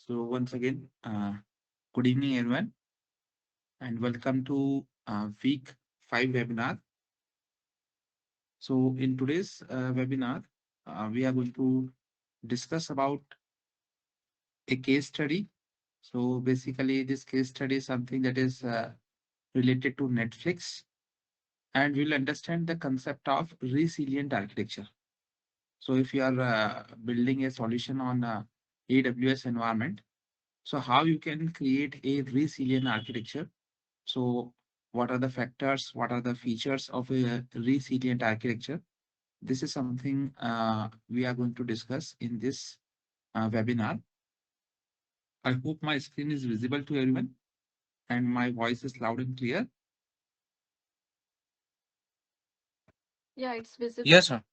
So once again, good evening everyone, and welcome to week 5 webinar. So in today's webinar, we are going to discuss about a case study. So basically, this case study is something that is related to Netflix, and we'll understand the concept of resilient architecture. So if you are building a solution on AWS environment, so how you can create a resilient architecture. So what are the factors? What are the features of a resilient architecture? This is something we are going to discuss in this webinar. I hope my screen is visible to everyone and my voice is loud and clear. Yeah, it's visible. Yes, sir.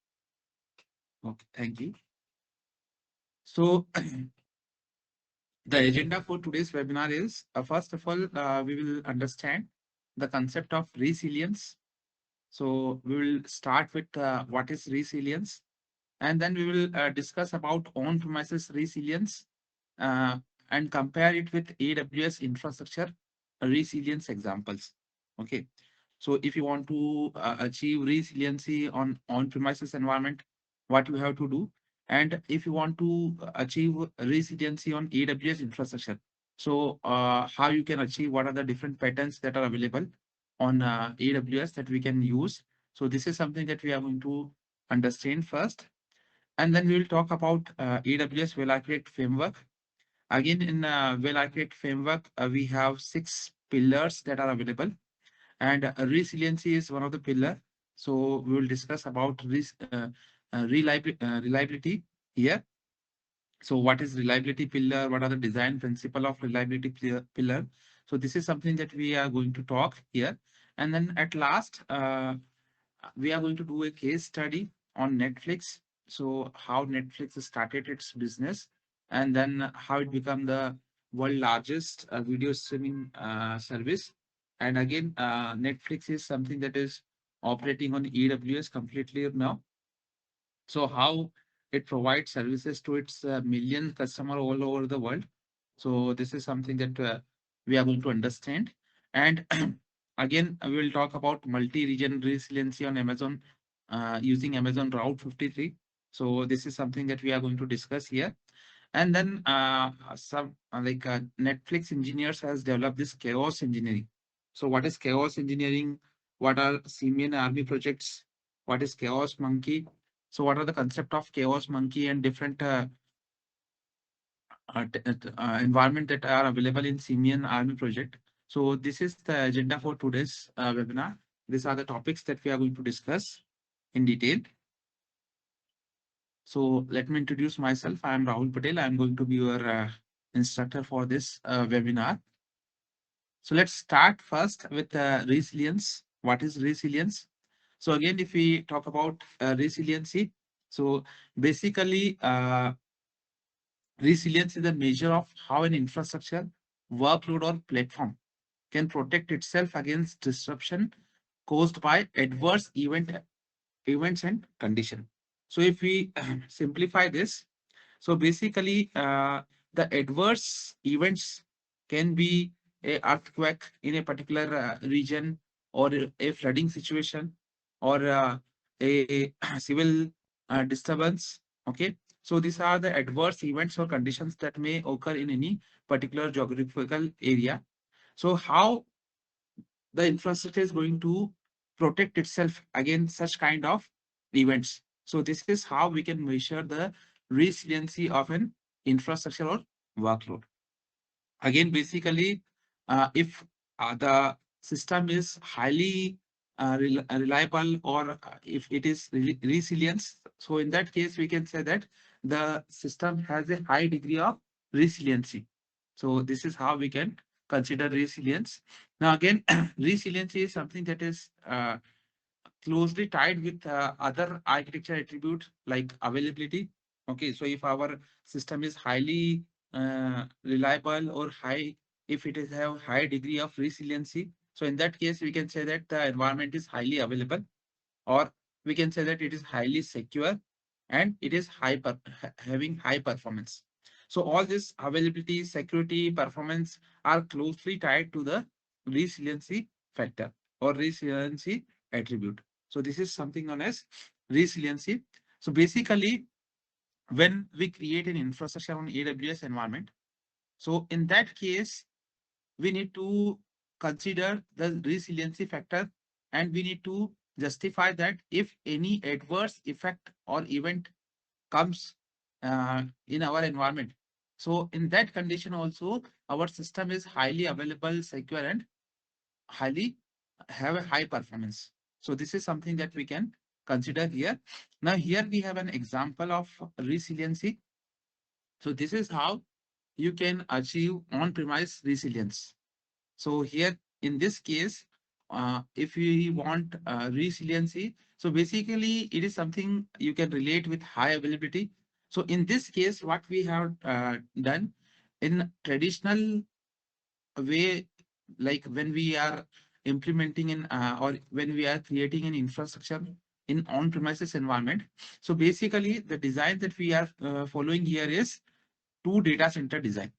Okay, thank you. So the agenda for today's webinar is, first of all, we will understand the concept of resilience. So we will start with what is resilience, and then we will discuss about on-premises resilience uh, and compare it with AWS infrastructure resilience examples. Okay, so if you want to achieve resiliency on on-premises environment, what you have to do, and if you want to achieve resiliency on AWS infrastructure, so how you can achieve, what are the different patterns that are available on AWS that we can use. So this is something that we are going to understand first, and then we will talk about AWS Well Architect Framework. Again, in Well Architect Framework, we have 6 pillars that are available, and resiliency is one of the pillar. So we will discuss about reliability here. So what is reliability pillar? What are the design principle of reliability pillar? So this is something that we are going to talk here. And then at last, we are going to do a case study on Netflix. So how Netflix started its business, and then how it became the world largest video streaming service. And again, Netflix is something that is operating on AWS completely now. So how it provides services to its million customer all over the world. So this is something that we are going to understand. And again, we will talk about multi-region resiliency on Amazon using Amazon Route 53. So this is something that we are going to discuss here. And then some Netflix engineers has developed this chaos engineering. So what is chaos engineering? What are Simian army projects? What is chaos monkey? So what are the concept of chaos monkey and different environment that are available in Simian army project? So this is the agenda for today's webinar. These are the topics that we are going to discuss in detail. So let me introduce myself. I am Rahul Patel. I am going to be your instructor for this webinar. So let's start first with resilience. What is resilience? So again, if we talk about resiliency, so basically resilience is a measure of how an infrastructure, workload, or platform can protect itself against disruption caused by adverse events and condition. So if we simplify this, so basically the adverse events can be a earthquake in a particular region, or a flooding situation, or a civil disturbance. Okay, so these are the adverse events or conditions that may occur in any particular geographical area. So how the infrastructure is going to protect itself against such kind of events. So this is how we can measure the resiliency of an infrastructure or workload. Again, basically, if the system is highly reliable, or if it is resilience, so in that case, we can say that the system has a high degree of resiliency. So this is how we can consider resilience. Now, again, resiliency is something that is closely tied with other architecture attributes like availability. Okay, so if our system is highly reliable, or high, if it is have high degree of resiliency, so in that case we can say that the environment is highly available, or we can say that it is highly secure, and it is having high performance. So all this availability, security, performance are closely tied to the resiliency factor or resiliency attribute. So this is something known as resiliency. So basically, when we create an infrastructure on AWS environment, so in that case, we need to consider the resiliency factor, and we need to justify that if any adverse effect or event comes in our environment. So in that condition also, our system is highly available, secure, and highly have a high performance. So this is something that we can consider here. Now here we have an example of resiliency. So this is how you can achieve on-premise resilience. So here in this case, if we want resiliency, so basically it is something you can relate with high availability. So in this case, what we have done in traditional way, like when we are implementing in or when we are creating an infrastructure in on-premises environment. So basically the design that we are following here is two data center design.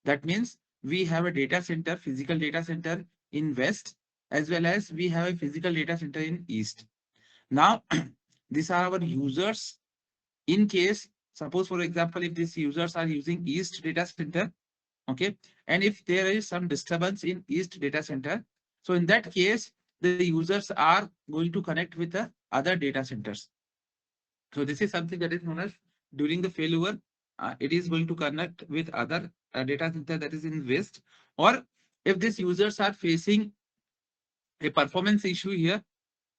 That means we have a data center, physical data center in West, as well as we have a physical data center in East. Now, these are our users. In case, suppose for example, if these users are using East data center, okay, and if there is some disturbance in East data center, so in that case, the users are going to connect with the other data centers. So this is something that is known as during the failover, it is going to connect with other data center that is in West. Or if these users are facing a performance issue here,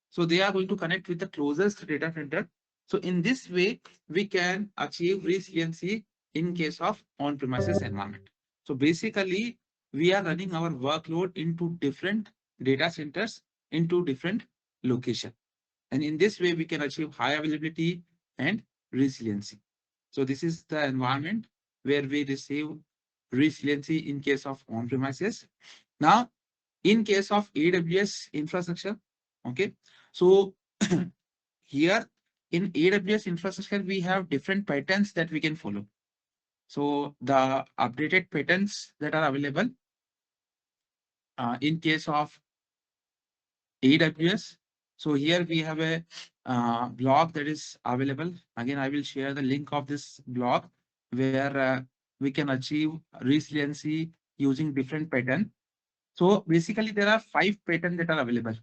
so they are going to connect with the closest data center. So in this way, we can achieve resiliency in case of on-premises environment. So basically, we are running our workload into different data centers into different location. And in this way, we can achieve high availability and resiliency. So this is the environment where we receive resiliency in case of on-premises. Now, in case of AWS infrastructure, okay, so here in AWS infrastructure, we have different patterns that we can follow. So the updated patterns that are available in case of AWS. So here we have a blog that is available. Again, I will share the link of this blog where we can achieve resiliency using different pattern. So basically, there are 5 patterns that are available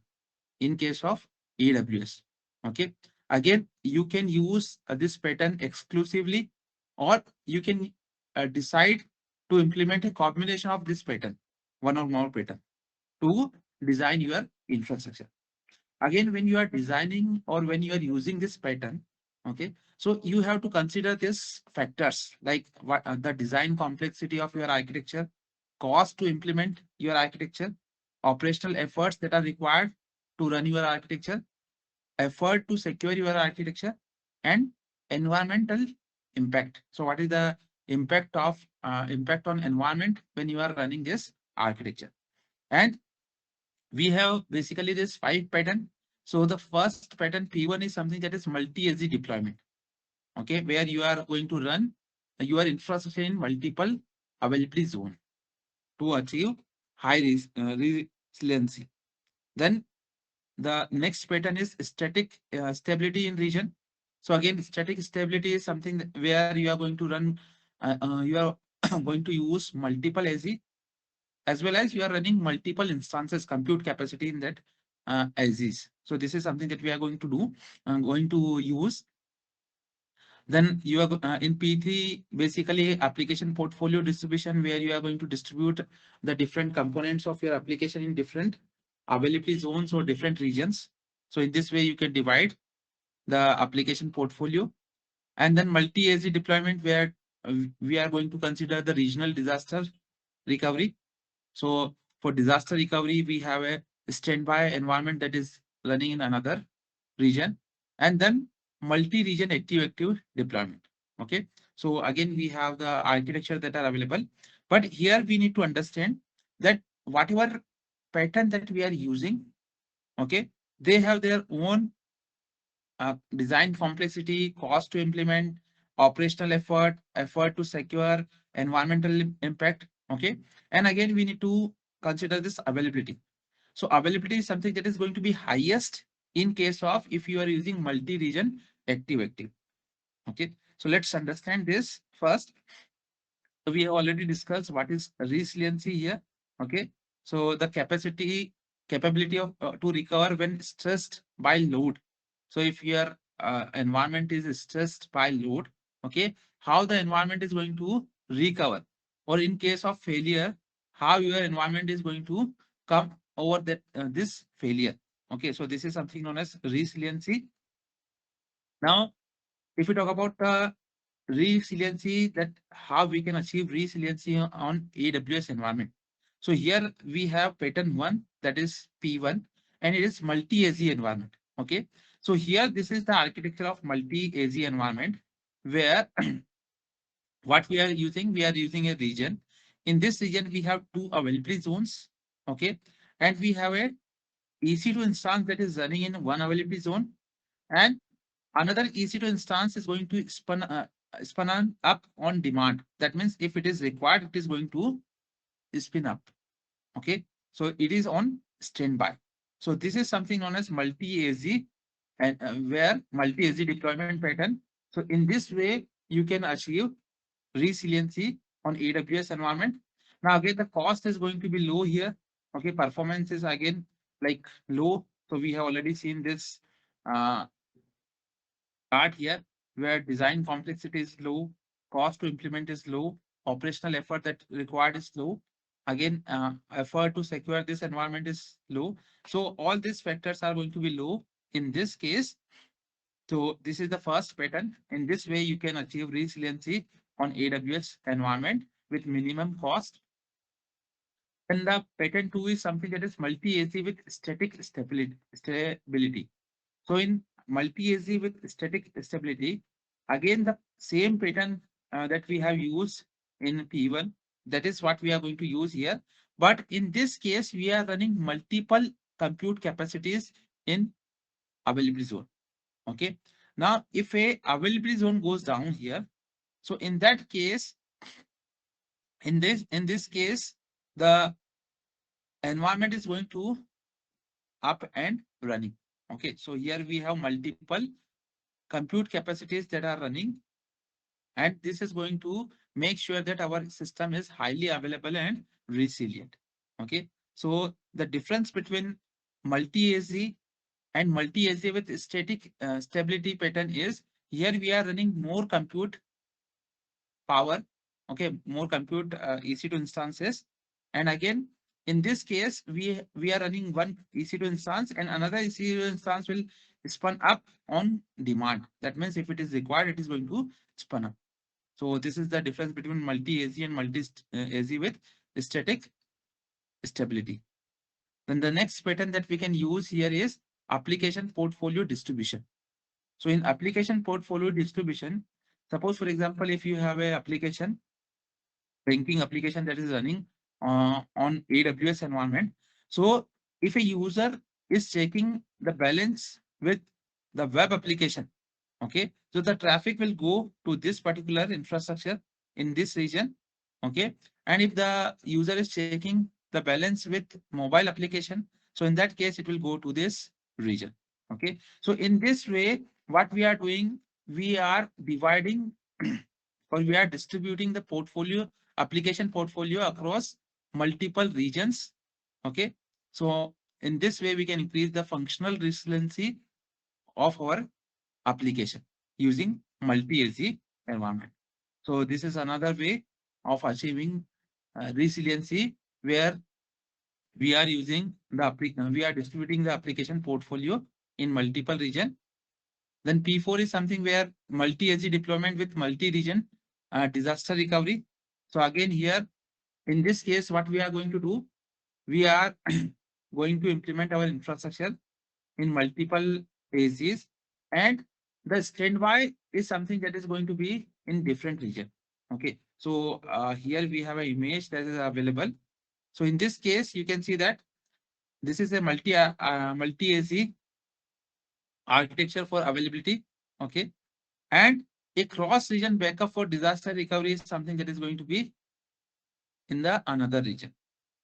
in case of AWS. Okay. Again, you can use this pattern exclusively, or you can decide to implement a combination of this pattern, one or more pattern, to design your infrastructure. Again, when you are designing or when you are using this pattern, okay, so you have to consider these factors like what the design complexity of your architecture, cost to implement your architecture, operational efforts that are required to run your architecture, effort to secure your architecture, and environmental impact. So what is the impact on environment when you are running this architecture? And we have basically this 5 pattern. So the first pattern P1 is something that is multi-AZ deployment. Okay, where you are going to run your infrastructure in multiple availability zone to achieve high resiliency. Then the next pattern is static stability in region. So again, static stability is something where you are going to run, you are going to use multiple AZ, as well as you are running multiple instances compute capacity in that AZs. So this is something that we are going to do, going to use. Then you are in P3, basically application portfolio distribution, where you are going to distribute the different components of your application in different availability zones or different regions. So in this way, you can divide the application portfolio. And then multi-AZ deployment, where we are going to consider the regional disaster recovery. So for disaster recovery, we have a standby environment that is running in another region, and then multi-region active deployment. Okay. So again, we have the architecture that are available, but here we need to understand that whatever pattern that we are using, okay, they have their own design complexity, cost to implement, operational effort to secure environmental impact. Okay. And again, we need to consider this availability. So availability is something that is going to be highest in case of if you are using multi-region active. Okay. So let's understand this first. So we have already discussed what is resiliency here. Okay. So the capability of to recover when stressed by load. So if your environment is stressed by load, okay, how the environment is going to recover, or in case of failure, how your environment is going to come over that this failure. Okay, so this is something known as resiliency. Now, if we talk about resiliency, that how we can achieve resiliency on AWS environment. So here we have pattern one, that is P1, and it is multi-AZ environment. Okay. So here this is the architecture of multi-AZ environment where what we are using a region. In this region, we have two availability zones. Okay. And we have a EC2 instance that is running in one availability zone, and another EC2 instance is going to spin on up on demand. That means if it is required, it is going to spin up. Okay. So it is on standby. So this is something known as multi-AZ, and where multi-AZ deployment pattern. So in this way, you can achieve resiliency on AWS environment. Now again, the cost is going to be low here. Okay. Performance is again like low. So we have already seen this uh, part here where design complexity is low, cost to implement is low, operational effort that required is low. Again, effort to secure this environment is low. So all these factors are going to be low in this case. So this is the first pattern. In this way, you can achieve resiliency on AWS environment with minimum cost. And the pattern two is something that is multi-AC with static stability. So in multi-AZ with static stability, again the same pattern that we have used in P1, that is what we are going to use here. But in this case, we are running multiple compute capacities in availability zone. Okay. Now, if a availability zone goes down here, so in that case, in this case, the environment is going to up and running. Okay. So here we have multiple compute capacities that are running, and this is going to make sure that our system is highly available and resilient. Okay. So the difference between multi-AZ and multi-AZ with static stability pattern is here we are running more compute power. Okay. More compute EC2 instances. And again, in this case, we are running one EC2 instance and another EC2 instance will spun up on demand. That means if it is required, it is going to spun up. So this is the difference between multi-AZ and multi-AZ with static stability. Then the next pattern that we can use here is application portfolio distribution. So in application portfolio distribution, suppose for example, if you have a application, banking application that is running on AWS environment. So if a user is checking the balance with the web application, okay, so the traffic will go to this particular infrastructure in this region. Okay. And if the user is checking the balance with mobile application, so in that case, it will go to this region. Okay. So in this way, what we are doing, we are dividing or we are distributing the portfolio, application portfolio across multiple regions. Okay. So in this way, we can increase the functional resiliency of our application using multi-AZ environment. So this is another way of achieving resiliency where we are using we are distributing the application portfolio in multiple region. Then P4 is something where multi-AZ deployment with multi-region disaster recovery. So again here, in this case, what we are going to do, we are going to implement our infrastructure in multiple AZs, and the standby is something that is going to be in different region. Okay. So here we have an image that is available. So in this case, you can see that this is a multi AZ architecture for availability. Okay. And A cross-region backup for disaster recovery is something that is going to be in the another region.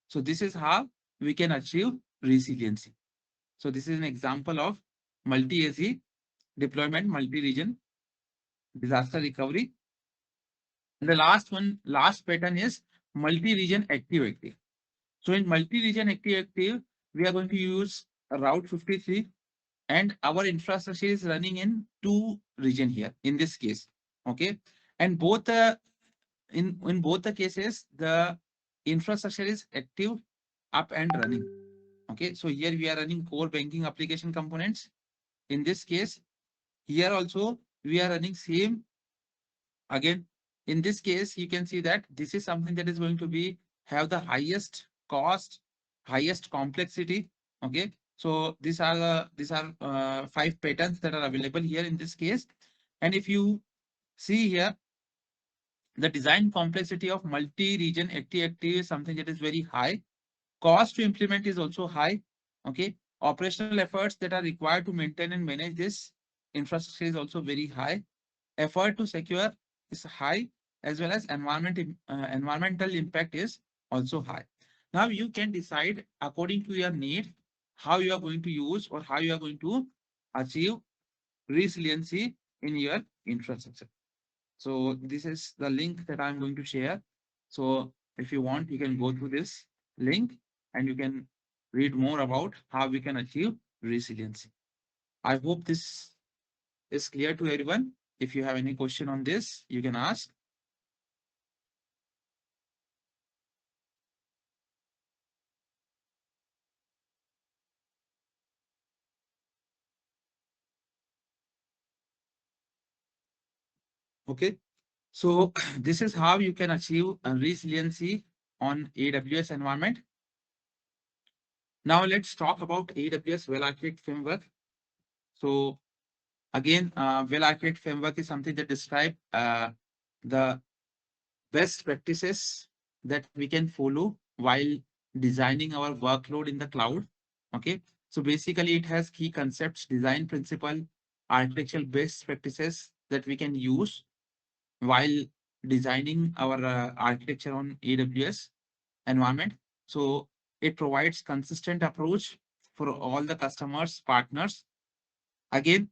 So this is how we can achieve resiliency. So this is an example of multi-AZ deployment, multi-region disaster recovery. And the last one, last pattern is multi-region active-active. So in multi-region active-active, we are going to use Route 53, and our infrastructure is running in two region here in this case. Okay, and both in both the cases, the infrastructure is active, up and running. Okay, so here we are running core banking application components. In this case, here also we are running same. Again, in this case, you can see that this is something that is going to be have the highest cost, highest complexity. Okay, so these are five patterns that are available here in this case. And if you see here, the design complexity of multi-region active-active is something that is very high. Cost to implement is also high. Okay, operational efforts that are required to maintain and manage this infrastructure is also very high. Effort to secure is high, as well as environmental impact is also high. Now you can decide according to your need how you are going to use or how you are going to achieve resiliency in your infrastructure. So this is the link that I'm going to share. So if you want, you can go through this link and you can read more about how we can achieve resiliency. I hope this is clear to everyone. If you have any question on this, you can ask. Okay. So this is how you can achieve a resiliency on AWS environment. Now let's talk about AWS Well Architect Framework. So again, Well Architect Framework is something that describe the best practices that we can follow while designing our workload in the cloud. Okay. So basically it has key concepts, design principle, architectural best practices that we can use while designing our architecture on AWS environment. So it provides consistent approach for all the customers, partners. Again,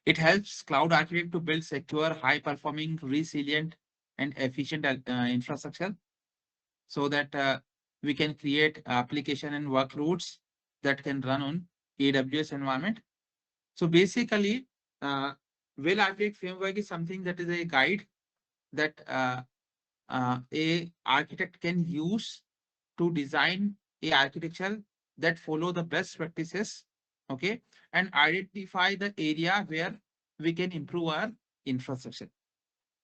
it helps cloud architect to build secure, high performing, resilient, and efficient infrastructure so that we can create application and workloads that can run on AWS environment. So basically, well architect framework is something that is a guide that a architect can use to design a architecture that follow the best practices, okay, and identify the area where we can improve our infrastructure.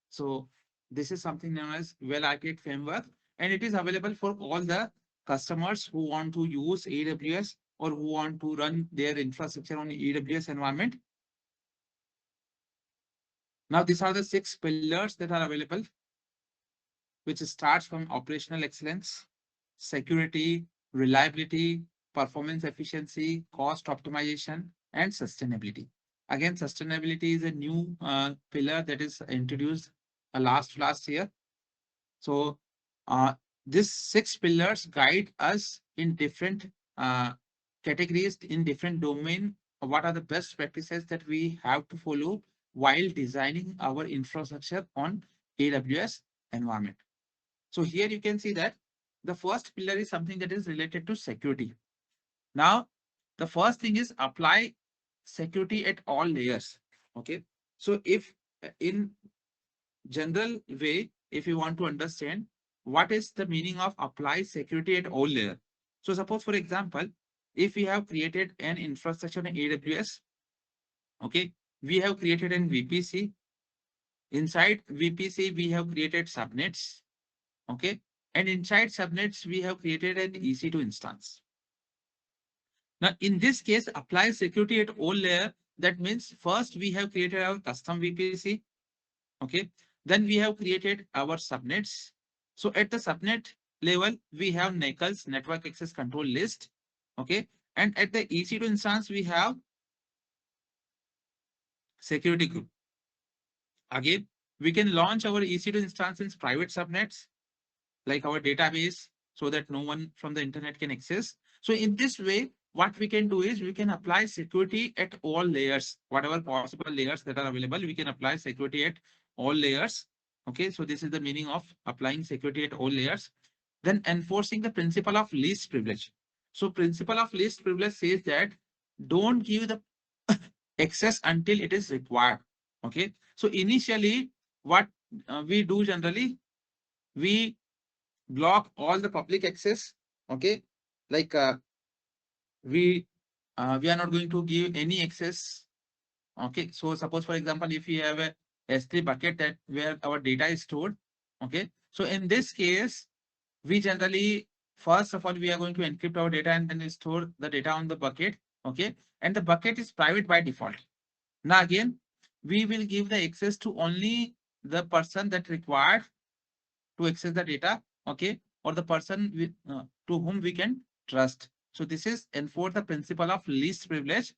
So this is something known as well architect framework, and it is available for all the customers who want to use AWS or who want to run their infrastructure on AWS environment. Now, these are the 6 pillars that are available, which starts from operational excellence, security, reliability, performance efficiency, cost optimization, and sustainability. Again, sustainability is a new pillar that is introduced last year. So these 6 pillars guide us in different categories, in different domain. What are the best practices that we have to follow while designing our infrastructure on AWS environment? So here you can see that the first pillar is something that is related to security. Now, the first thing is apply security at all layers. Okay. So if in general way, if you want to understand what is the meaning of apply security at all layer. So suppose for example, if we have created an infrastructure in AWS, okay, we have created an VPC. Inside VPC, we have created subnets. Okay. And inside subnets, we have created an EC2 instance. Now, in this case, apply security at all layer. That means first we have created our custom VPC. Okay. Then we have created our subnets. So at the subnet level, we have NACL's network access control list. Okay. And at the EC2 instance, we have security group. Again, we can launch our EC2 instance in private subnets like our database so that no one from the internet can access. So in this way, what we can do is we can apply security at all layers, whatever possible layers that are available, we can apply security at all layers. Okay, so this is the meaning of applying security at all layers. Then enforcing the principle of least privilege. So principle of least privilege says that don't give the access until it is required. Okay, so initially what we do generally, we block all the public access. Okay, like we are not going to give any access. Okay, so suppose for example, if we have a S3 bucket that where our data is stored. Okay, so in this case, we generally, first of all, we are going to encrypt our data and then store the data on the bucket. Okay, and the bucket is private by default. Now again, we will give the access to only the person that required to access the data. Okay, or the person with, to whom we can trust. So this is enforce the principle of least privilege.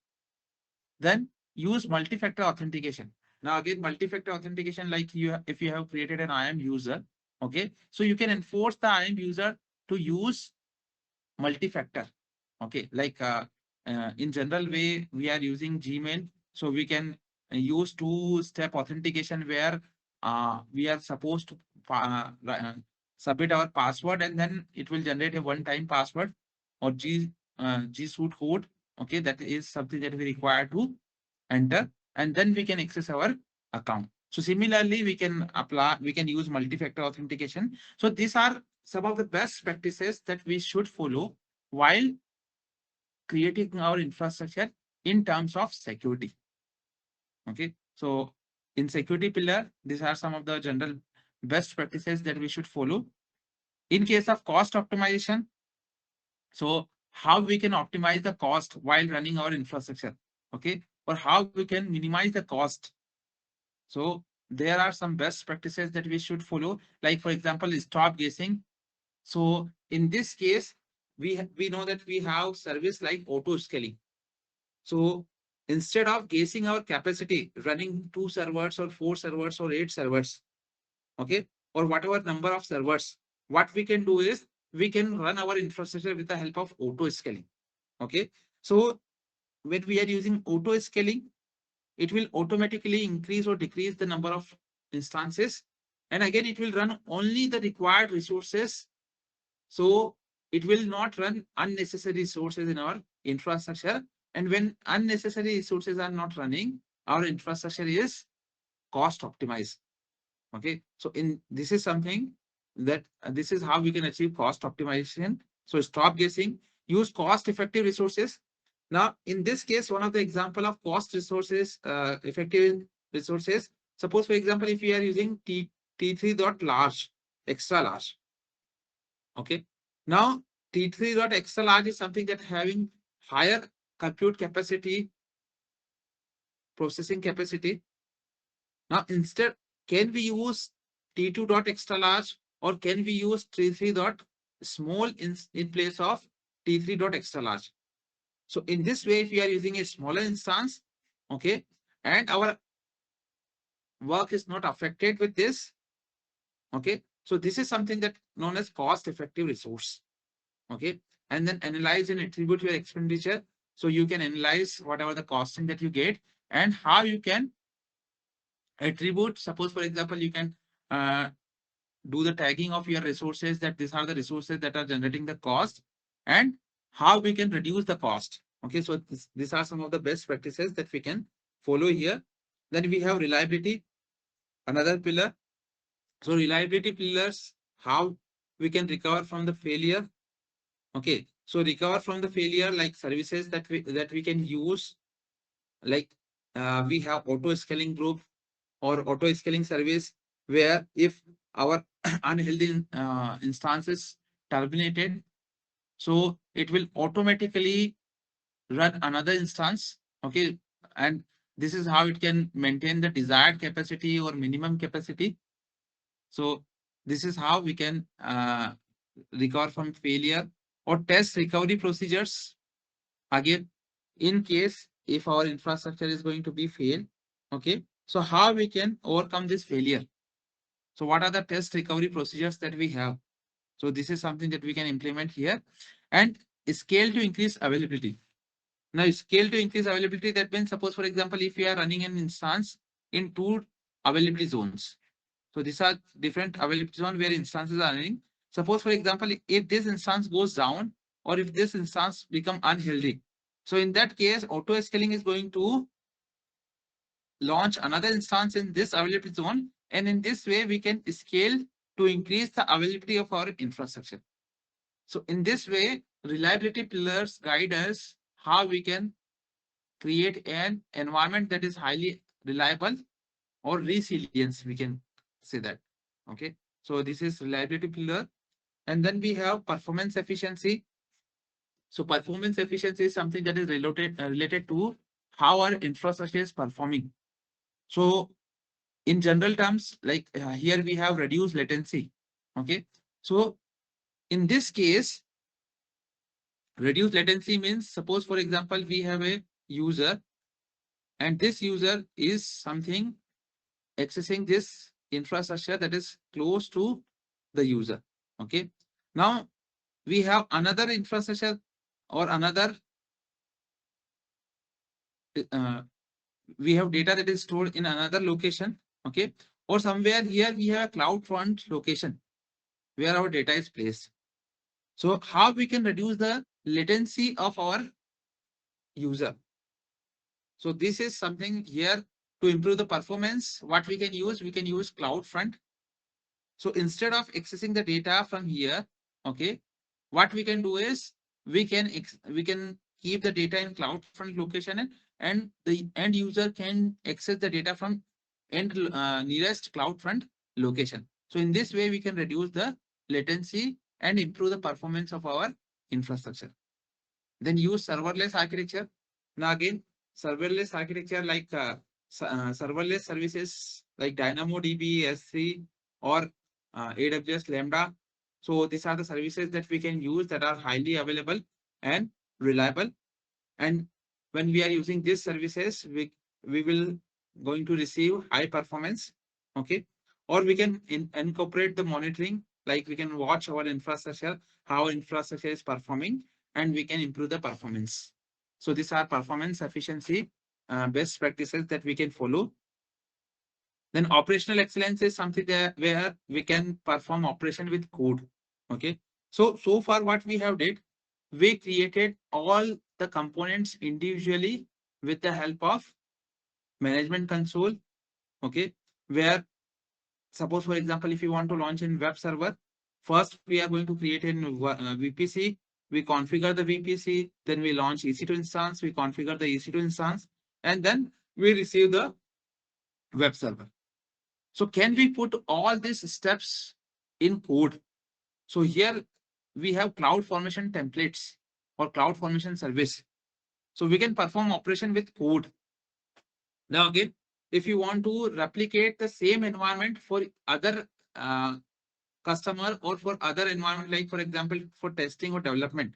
Then use multi-factor authentication. Now again, multi-factor authentication, like if you have created an IAM user, okay, so you can enforce the IAM user to use multi-factor. Okay, like in general way, we are using Gmail, so we can use two-step authentication where we are supposed to submit our password and then it will generate a one-time password or G Suite code. Okay, that is something that we require to enter, and then we can access our account. So similarly, we can use multi-factor authentication. So these are some of the best practices that we should follow while creating our infrastructure in terms of security. Okay, so in security pillar, these are some of the general best practices that we should follow. In case of cost optimization, so how we can optimize the cost while running our infrastructure, okay, or how we can minimize the cost. So there are some best practices that we should follow, like for example, stop guessing. So in this case, we know that we have service like auto scaling. So instead of guessing our capacity, running 2 servers or 4 servers or 8 servers, okay, or whatever number of servers, what we can do is we can run our infrastructure with the help of auto scaling. Okay, so when we are using auto scaling, it will automatically increase or decrease the number of instances. And again, it will run only the required resources. So it will not run unnecessary resources in our infrastructure. And when unnecessary resources are not running, our infrastructure is cost optimized. Okay. So in this is something that this is how we can achieve cost optimization. So stop guessing, use cost effective resources. Now, in this case, one of the example of cost resources, effective resources, suppose for example, if we are using T3 dot large, extra large. Okay. Now, T3 dot extra large is something that having higher compute capacity, processing capacity. Now, instead, can we use T2 dot extra large or can we use T3 dot small in place of T3 dot extra large? So in this way, if we are using a smaller instance, okay, and our work is not affected with this, okay, so this is something that known as cost effective resource. Okay, and then analyze and attribute your expenditure. So you can analyze whatever the costing that you get and how you can attribute. Suppose for example, you can uh, do the tagging of your resources, that these are the resources that are generating the cost and how we can reduce the cost. Okay, so these are some of the best practices that we can follow here. Then we have reliability, another pillar. So reliability pillars, how we can recover from the failure. Okay, so recover from the failure, like services that we can use, like we have auto scaling group or auto scaling service, where if our unhealthy instances terminated, so it will automatically run another instance. Okay, and this is how it can maintain the desired capacity or minimum capacity. So this is how we can recover from failure, or test recovery procedures. Again, in case if our infrastructure is going to be failed, okay, So how we can overcome this failure? So what are the test recovery procedures that we have? So this is something that we can implement here, and scale to increase availability. Now scale to increase availability, that means suppose for example, if we are running an instance in two availability zones. So these are different availability zone where instances are running. Suppose for example, if this instance goes down or if this instance become unhealthy. So in that case, auto scaling is going to launch another instance in this availability zone. And in this way, we can scale to increase the availability of our infrastructure. So in this way, reliability pillars guide us how we can create an environment that is highly reliable or resilience, we can say that. Okay. So this is reliability pillar. And then we have performance efficiency. So performance efficiency is something that is related to how our infrastructure is performing. So in general terms, like here we have reduced latency. Okay. So in this case, reduced latency means suppose for example, we have a user and this user is something accessing this infrastructure that is close to the user. Okay. Now we have another infrastructure or another, uh, we have data that is stored in another location. Okay. Or somewhere here we have a cloud front location where our data is placed. So how we can reduce the latency of our user? So this is something here to improve the performance. What we can use cloud front. So instead of accessing the data from here, okay, what we can do is we can keep the data in cloud front location, and the end user can access the data from nearest cloud front location. So in this way, we can reduce the latency and improve the performance of our infrastructure. Then use serverless architecture. Now again, serverless architecture like serverless services like DynamoDB, S3, or AWS Lambda. So these are the services that we can use that are highly available and reliable. And when we are using these services, we will going to receive high performance. Okay. Or we can incorporate the monitoring, like we can watch our infrastructure, how infrastructure is performing, and we can improve the performance. So these are performance efficiency best practices that we can follow. Then operational excellence is something that where we can perform operation with code. Okay. So far what we have did, we created all the components individually with the help of management console. Okay. Where suppose for example, if you want to launch in web server, first we are going to create a VPC. We configure the VPC, then we launch EC2 instance, we configure the EC2 instance, and then we receive the web server. So can we put all these steps in code? So here we have cloud formation templates or cloud formation service. So we can perform operation with code. Now again, if you want to replicate the same environment for other customer or for other environment, like for example, for testing or development,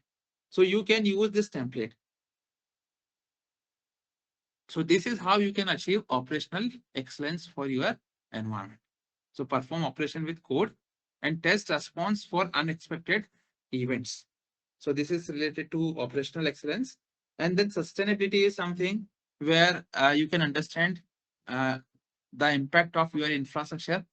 so you can use this template. So this is how you can achieve operational excellence for your environment. So perform operation with code and test response for unexpected events. So this is related to operational excellence. And then sustainability is something where you can understand uh, the impact of your infrastructure.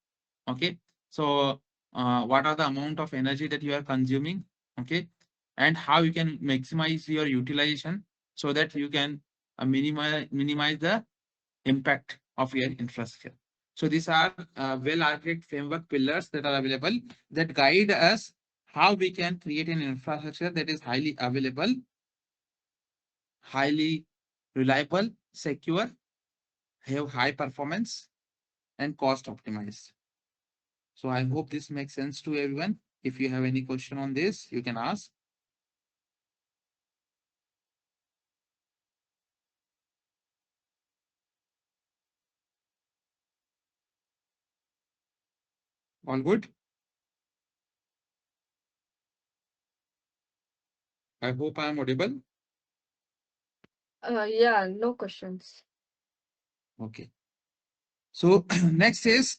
Okay. So what are the amount of energy that you are consuming? Okay. And how you can maximize your utilization so that you can minimize the impact of your infrastructure. So these are well-architected framework pillars that are available that guide us how we can create an infrastructure that is highly available, highly reliable, secure, have high performance, and cost optimized. So I hope this makes sense to everyone. If you have any question on this, you can ask. All good? I hope I am audible. Yeah, no questions. Okay. So next is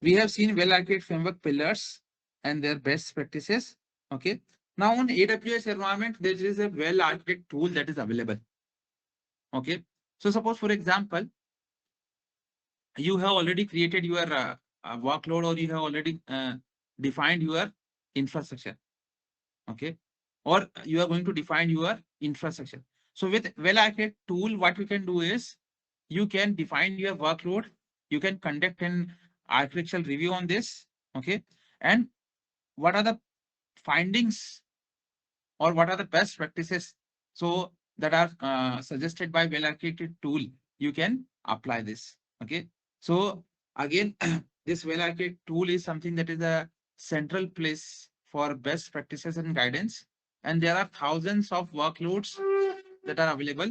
we have seen well-architected framework pillars and their best practices. Okay. Now on AWS environment, there is a well-architected tool that is available. Okay. So suppose, for example, you have already created your workload, or you have already defined your infrastructure. Okay. Or you are going to define your infrastructure. So with well-architected tool, what you can do is you can define your workload. You can conduct an architectural review on this. Okay. And what are the findings, or what are the best practices so that are suggested by well architected tool, you can apply this. Okay. So again, this well architected tool is something that is a central place for best practices and guidance, and there are thousands of workloads that are available.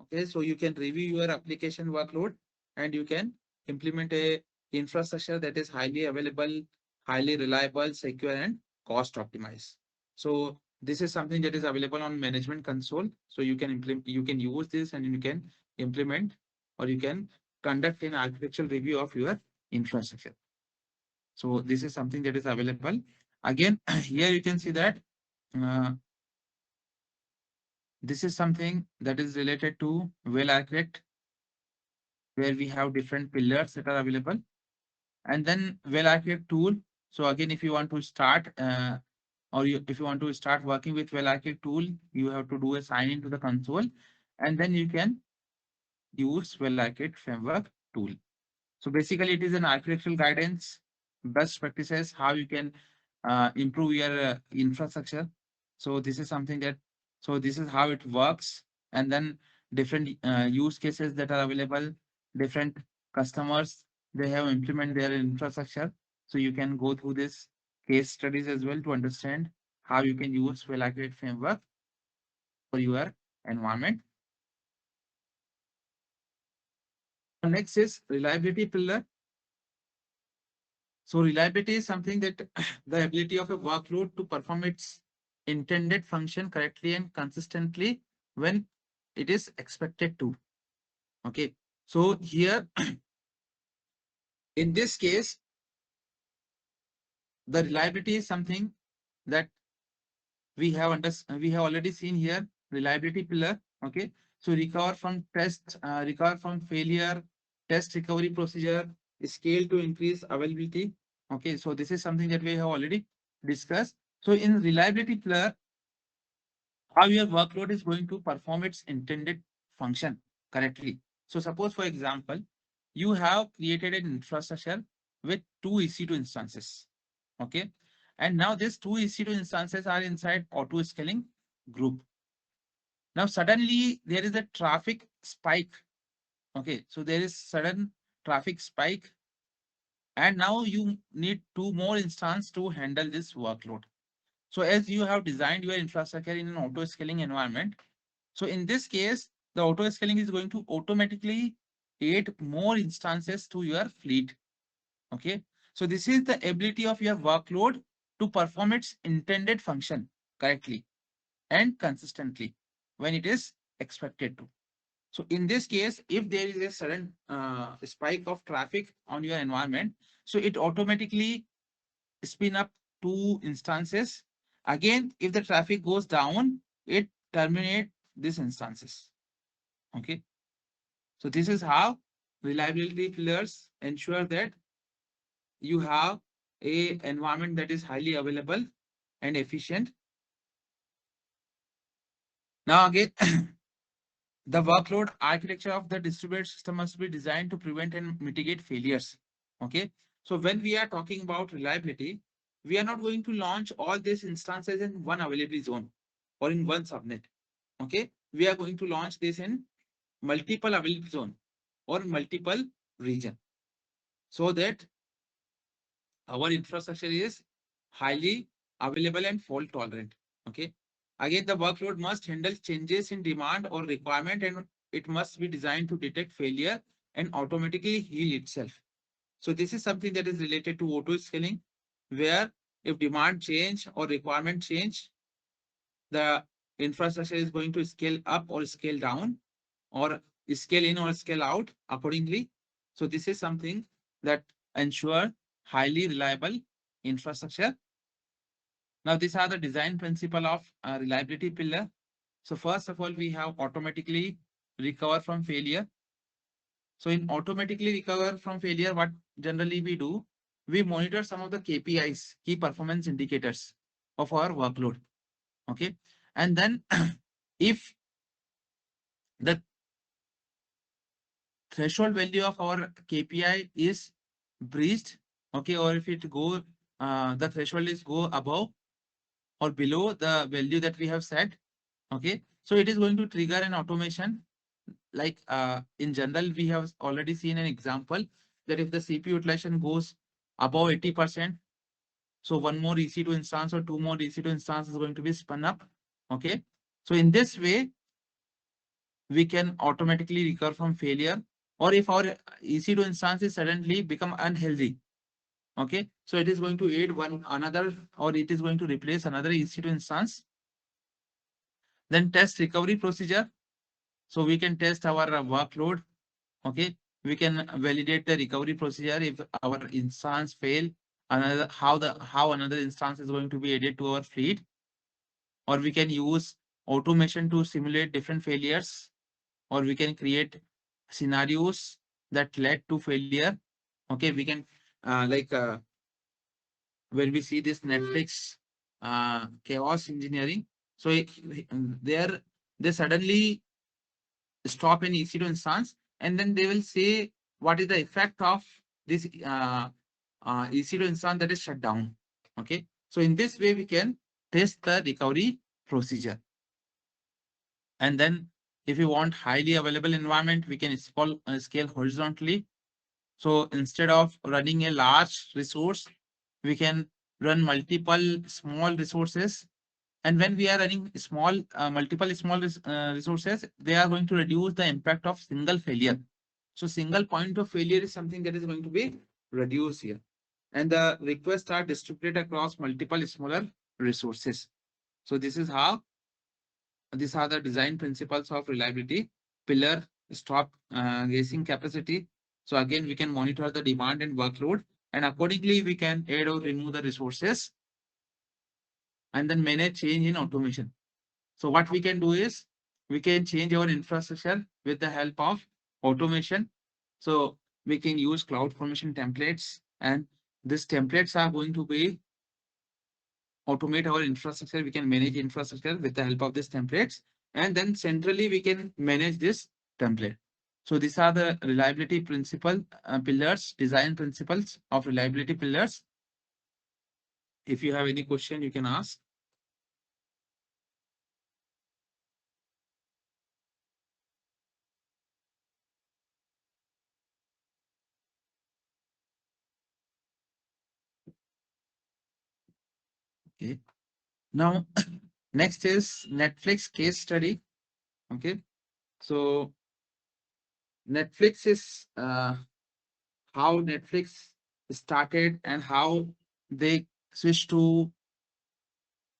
Okay, so you can review your application workload, and you can implement a infrastructure that is highly available, highly reliable, secure, and cost optimized. So this is something that is available on management console. So you can implement, you can use this, and you can implement, or you can conduct an architectural review of your infrastructure. So this is something that is available. Again, here you can see that uh, this is something that is related to well architect, where we have different pillars that are available, and then well architect tool. So again, if you want to start if you want to start working with well architect tool, you have to do a sign into the console, and then you can use well architect framework tool. So basically, it is an architectural guidance, best practices, how you can improve your infrastructure. So this is something that, so this is how it works. And then different use cases that are available, different customers, they have implement their infrastructure. So you can go through this case studies as well to understand how you can use well-architected framework for your environment. Next is reliability pillar. So reliability is something that the ability of a workload to perform its intended function correctly and consistently when it is expected to. Okay. So here, in this case, the reliability is something that we have already seen here. Reliability pillar. Okay. So recover from failure, test recovery procedure, scale to increase availability. Okay. So this is something that we have already discussed. So in reliability pillar, how your workload is going to perform its intended function correctly. So suppose, for example, you have created an infrastructure with two EC2 instances. Okay. And now these two EC2 instances are inside auto scaling group. Now suddenly there is a traffic spike. Okay. So there is sudden traffic spike, and now you need two more instances to handle this workload. So as you have designed your infrastructure in an auto scaling environment, so in this case, the auto scaling is going to automatically add more instances to your fleet. Okay. So this is the ability of your workload to perform its intended function correctly and consistently when it is expected to. So in this case, if there is a sudden spike of traffic on your environment, so it automatically spin up two instances. Again, if the traffic goes down, it terminate these instances. Okay. So this is how reliability pillars ensure that you have a environment that is highly available and efficient. Now again, the workload architecture of the distributed system must be designed to prevent and mitigate failures. Okay. So when we are talking about reliability, we are not going to launch all these instances in one availability zone or in one subnet. Okay. We are going to launch this in multiple availability zone or multiple region, so that our infrastructure is highly available and fault tolerant. Okay. Again, the workload must handle changes in demand or requirement, and it must be designed to detect failure and automatically heal itself. So this is something that is related to auto scaling, where if demand change or requirement change, the infrastructure is going to scale up or scale down, or scale in or scale out accordingly. So this is something that ensure highly reliable infrastructure. Now, these are the design principle of reliability pillar. So first of all, we have automatically recover from failure. So in automatically recover from failure, what generally we do, we monitor some of the KPIs, key performance indicators of our workload. Okay. And then if the threshold value of our KPI is breached, okay, or if it go, the threshold is go above or below the value that we have set, okay, so it is going to trigger an automation. Like in general, we have already seen an example that if the CPU utilization goes above 80%, so one more EC2 instance or two more EC2 instance is going to be spun up. Okay. So in this way, we can automatically recover from failure. Or if our EC2 instances suddenly become unhealthy, okay, so it is going to add one another, or it is going to replace another EC2 instance. Then test recovery procedure. So we can test our workload. Okay, we can validate the recovery procedure if our instance fail. Another how another instance is going to be added to our fleet, or we can use automation to simulate different failures, or we can create scenarios that led to failure. Okay, we can like when we see this Netflix chaos engineering, so there they suddenly stop an EC2 instance, and then they will say what is the effect of this EC2 instance that is shut down. Okay, so in this way we can test the recovery procedure. And then if you want highly available environment, we can scale horizontally. So instead of running a large resource, we can run multiple small resources. And when we are running multiple small resources, they are going to reduce the impact of single failure. So single point of failure is something that is going to be reduced here. And the requests are distributed across multiple smaller resources. So this is how these are the design principles of reliability pillar. Stop guessing capacity. So again, we can monitor the demand and workload, and accordingly we can add or remove the resources, and then manage change in automation. So what we can do is we can change our infrastructure with the help of automation. So we can use cloud formation templates, and these templates are going to be automate our infrastructure. We can manage infrastructure with the help of these templates, and then centrally we can manage this template. So these are the reliability principle pillars, design principles of reliability pillars. If you have any question, you can ask. Okay. Now, next is Netflix case study. Okay. So Netflix is how Netflix started and how they switched to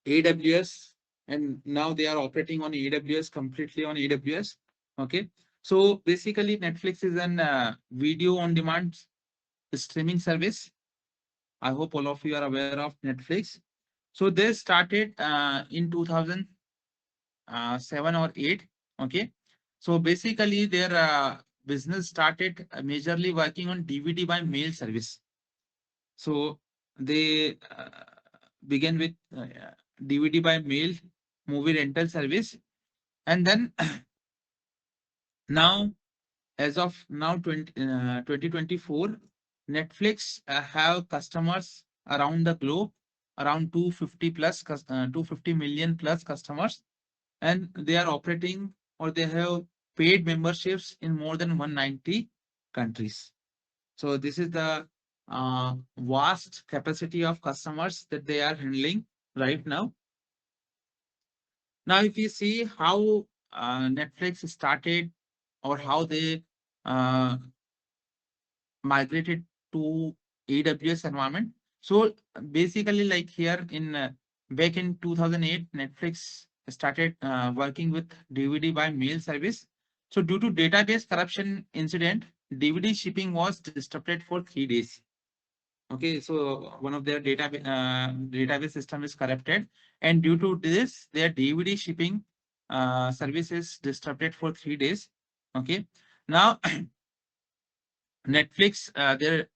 AWS, and now they are operating on AWS, completely on AWS. Okay. So basically, Netflix is an video on demand streaming service. I hope all of you are aware of Netflix. So they started in 2007 or 8. Okay. So basically, their business started majorly working on DVD by mail service. So they began with DVD by mail movie rental service, and then now, as of now 2024, Netflix have customers around the globe, around 250 plus 250 million plus customers, and they are operating, or they have paid memberships in more than 190 countries. So this is the vast capacity of customers that they are handling right now. Now, if you see how Netflix started, or how they uh, migrated to AWS environment. So basically, like here in back in 2008, Netflix started working with DVD by mail service. So due to database corruption incident, DVD shipping was disrupted for 3 days. Okay, so one of their database system is corrupted, and due to this, their DVD shipping service is disrupted for 3 days. Okay, now Netflix, their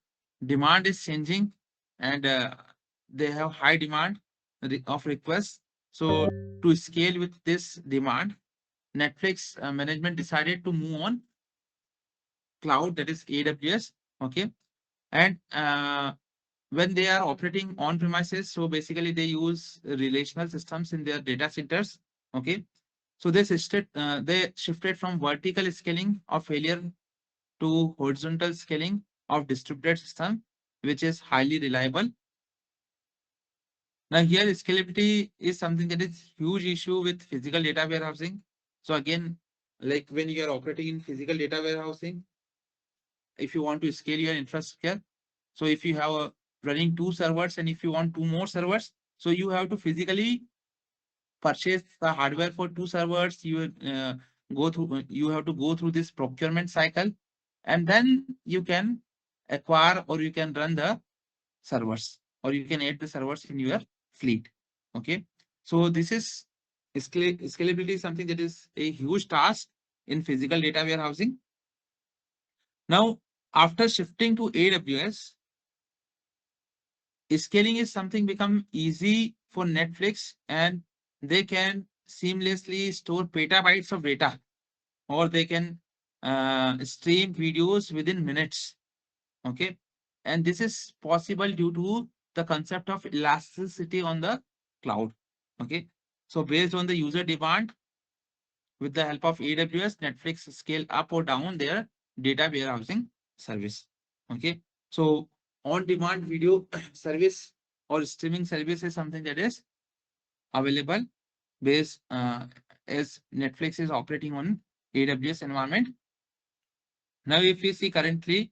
demand is changing, and they have high demand of requests. So to scale with this demand, Netflix management decided to move on cloud, that is AWS. Okay, and when they are operating on premises, so basically they use relational systems in their data centers. Okay, so they shifted from vertical scaling of failure to horizontal scaling of distributed system, which is highly reliable. Now here scalability is something that is huge issue with physical data warehousing. So again, like when you are operating in physical data warehousing, if you want to scale your infrastructure, so if you have a running two servers and if you want two more servers, so you have to physically purchase the hardware for two servers. You have to go through this procurement cycle, and then you can acquire or you can run the servers, or you can add the servers in your fleet. Okay, so this is scalability is something that is a huge task in physical data warehousing. Now, after shifting to AWS, scaling is something become easy for Netflix, and they can seamlessly store petabytes of data, or they can stream videos within minutes. Okay, and this is possible due to the concept of elasticity on the cloud. Okay, so based on the user demand, with the help of AWS, Netflix scale up or down their data warehousing service. Okay, so on demand video service or streaming service is something that is available based as Netflix is operating on AWS environment. Now, if we see currently,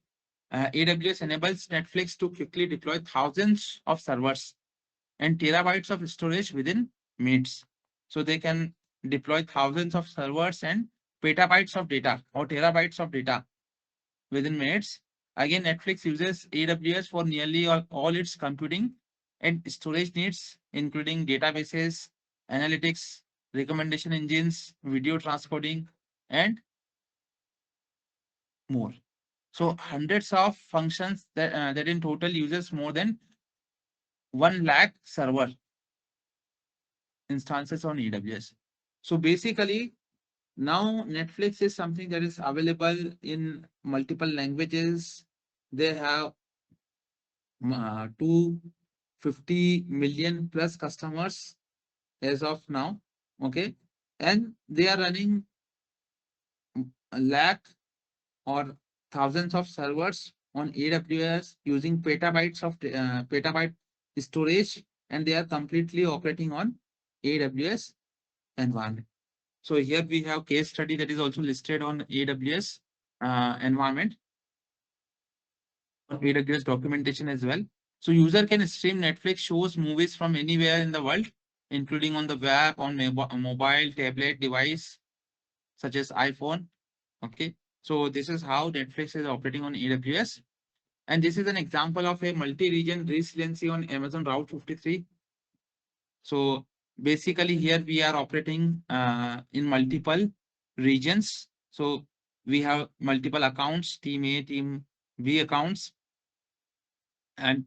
AWS enables Netflix to quickly deploy thousands of servers and terabytes of storage within minutes. So they can deploy thousands of servers and petabytes of data or terabytes of data within minutes. Again, Netflix uses AWS for nearly all its computing and storage needs, including databases, analytics, recommendation engines, video transcoding, and more. So hundreds of functions that in total uses more than 1 lakh server instances on AWS. So basically, now Netflix is something that is available in multiple languages. They have 250 million plus customers as of now. Okay, and they are running a lakh or thousands of servers on AWS using petabyte storage, and they are completely operating on AWS environment. So here we have case study that is also listed on AWS environment, on AWS documentation as well. So user can stream Netflix shows, movies from anywhere in the world, including on the web, on mobile, tablet device such as iPhone. Okay, so this is how Netflix is operating on AWS. And this is an example of a multi-region resiliency on Amazon Route 53. So basically here we are operating in multiple regions. So we have multiple accounts, team A, team B accounts, and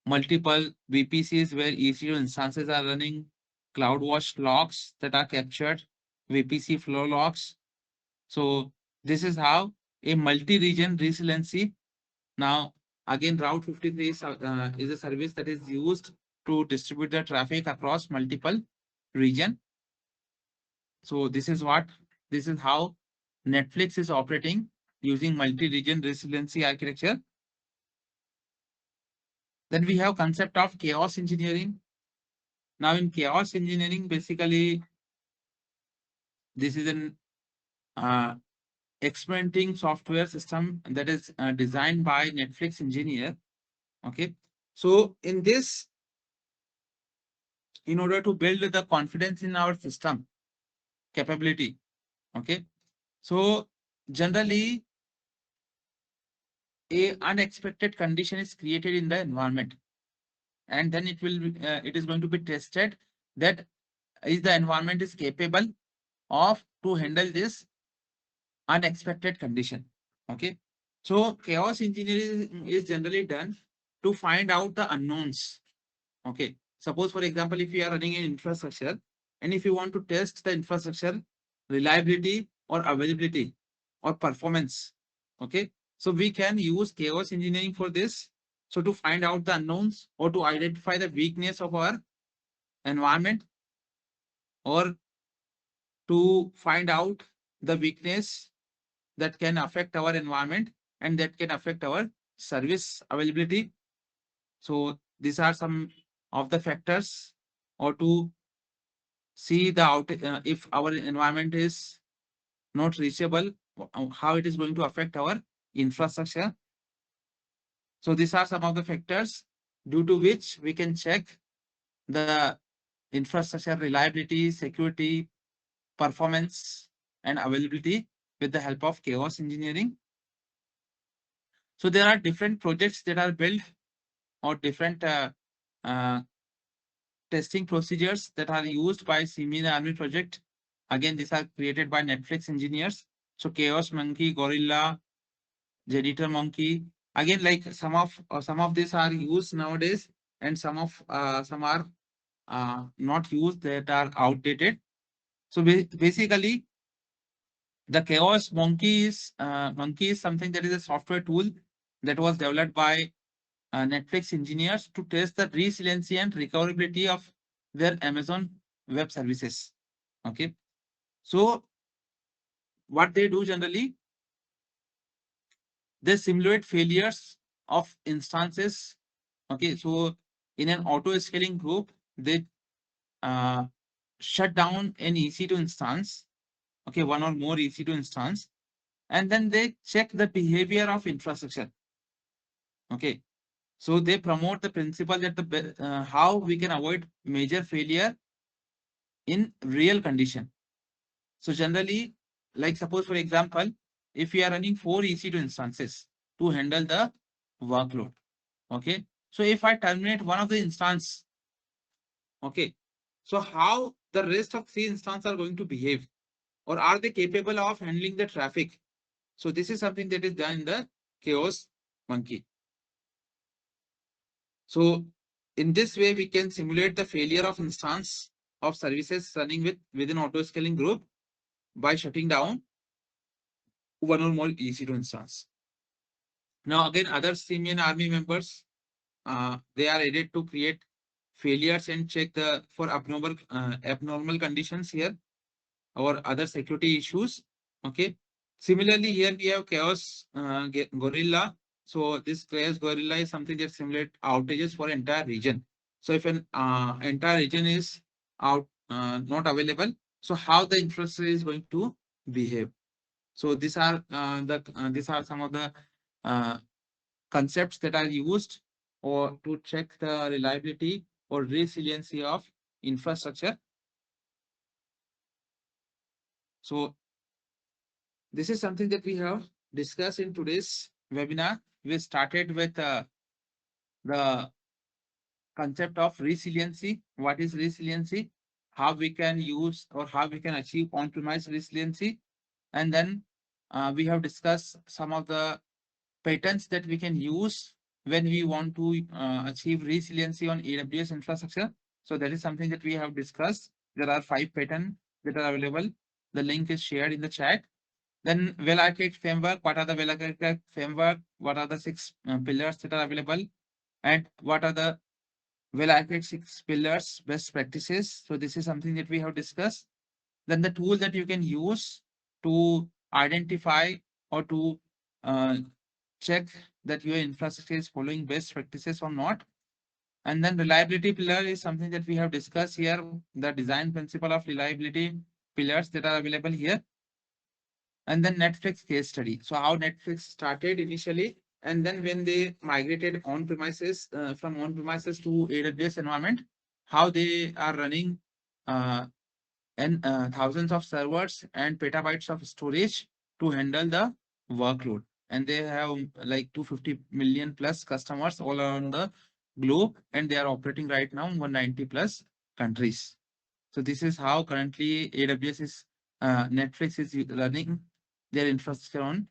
multiple VPCs where EC2 instances are running, CloudWatch logs that are captured, VPC flow logs. So this is how a multi-region resiliency. Now, again, Route 53 is a service that is used to distribute the traffic across multiple region. So this is how Netflix is operating using multi-region resiliency architecture. Then we have concept of chaos engineering. Now in chaos engineering, basically, this is an uh, experimenting software system that is designed by Netflix engineer. Okay. So in this, in order to build the confidence in our system capability. Okay. So generally, a unexpected condition is created in the environment, and then it is going to be tested that is the environment is capable of to handle this unexpected condition. Okay. So chaos engineering is generally done to find out the unknowns. Okay. Suppose, for example, if you are running an infrastructure and if you want to test the infrastructure reliability or availability or performance, okay. So we can use chaos engineering for this. So to find out the unknowns or to identify the weakness of our environment, or to find out the weakness that can affect our environment and that can affect our service availability. So these are some of the factors, or to see the if our environment is not reachable, how it is going to affect our infrastructure. So these are some of the factors due to which we can check the infrastructure reliability, security, performance, and availability with the help of chaos engineering. So there are different projects that are built, or different uh, testing procedures that are used by Siemens Army project. Again, these are created by Netflix engineers. So Chaos Monkey, Gorilla, Janitor Monkey. Again, like some of these are used nowadays, and some are not used, that are outdated. So basically, the Chaos Monkey is something that is a software tool that was developed by Netflix engineers to test the resiliency and recoverability of their Amazon Web Services. Okay, so what they do generally, they simulate failures of instances. Okay, so in an auto scaling group, they uh, shut down an EC2 instance. Okay, one or more EC2 instance, and then they check the behavior of infrastructure. Okay, so they promote the principle that how we can avoid major failure in real condition. So generally, like suppose for example, if we are running 4 EC2 instances to handle the workload, okay. So if I terminate one of the instance, okay, so how the rest of 3 instances are going to behave, or are they capable of handling the traffic? So this is something that is done in the chaos monkey. So in this way, we can simulate the failure of instance of services running within auto scaling group by shutting down one or more EC2 instance. Now again, other Siemens army members, they are added to create failures and check the for abnormal conditions here, or other security issues. Okay. Similarly, here we have chaos gorilla. So this chaos gorilla is something that simulate outages for entire region. So if an entire region is not available, so how the infrastructure is going to behave. So these are some of the uh, concepts that are used or to check the reliability or resiliency of infrastructure. So this is something that we have discussed in today's webinar. We started with the concept of resiliency. What is resiliency? How we can use or how we can achieve on-premise resiliency. And then we have discussed some of the patterns that we can use when we want to achieve resiliency on AWS infrastructure. So that is something that we have discussed. There are 5 patterns that are available. The link is shared in the chat. Then well architect framework. What are the well architect framework? What are the 6 pillars that are available? And what are the well architect 6 pillars best practices? So this is something that we have discussed. Then the tool that you can use to identify or to uh, check that your infrastructure is following best practices or not. And then reliability pillar is something that we have discussed here, the design principle of reliability pillars that are available here. And then Netflix case study. So how Netflix started initially, and then when they migrated on premises from on premises to AWS environment, how they are running uh, and thousands of servers and petabytes of storage to handle the workload. and they have like 250 million plus customers all around the globe, and they are operating right now in 190 plus countries. So this is how currently AWS is Netflix is running their infrastructure on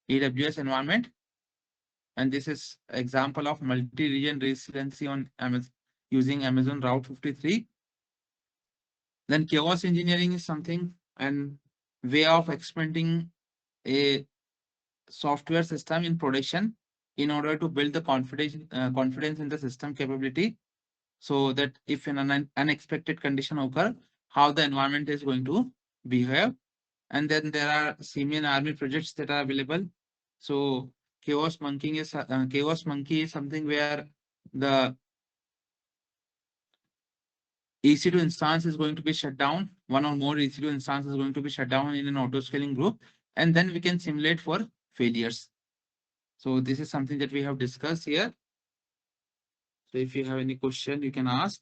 AWS environment, and this is example of multi-region resiliency on Amazon using Amazon Route 53. Then chaos engineering is something and way of experimenting a software system in production in order to build the confidence in the system capability, so that if an unexpected condition occur, how the environment is going to behave. And then there are Siemens army projects that are available. So chaos monkey is something where the EC2 instance is going to be shut down. One or more EC2 instance is going to be shut down in an auto scaling group, and then we can simulate for failures. So this is something that we have discussed here. So if you have any question, you can ask.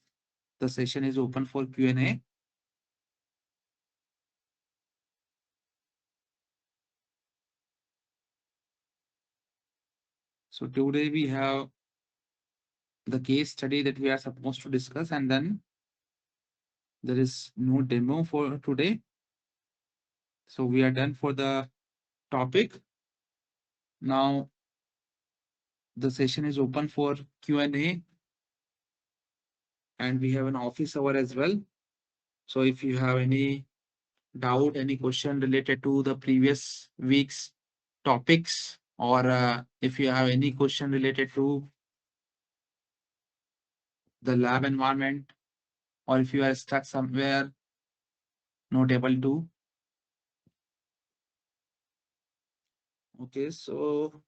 The session is open for Q&A. So today we have the case study that we are supposed to discuss, and then there is no demo for today. So we are done for the topic. Now the session is open for Q&A, and we have an office hour as well. So if you have any doubt, any question related to the previous week's topics, or if you have any question related to the lab environment, or if you are stuck somewhere, not able to. Okay, so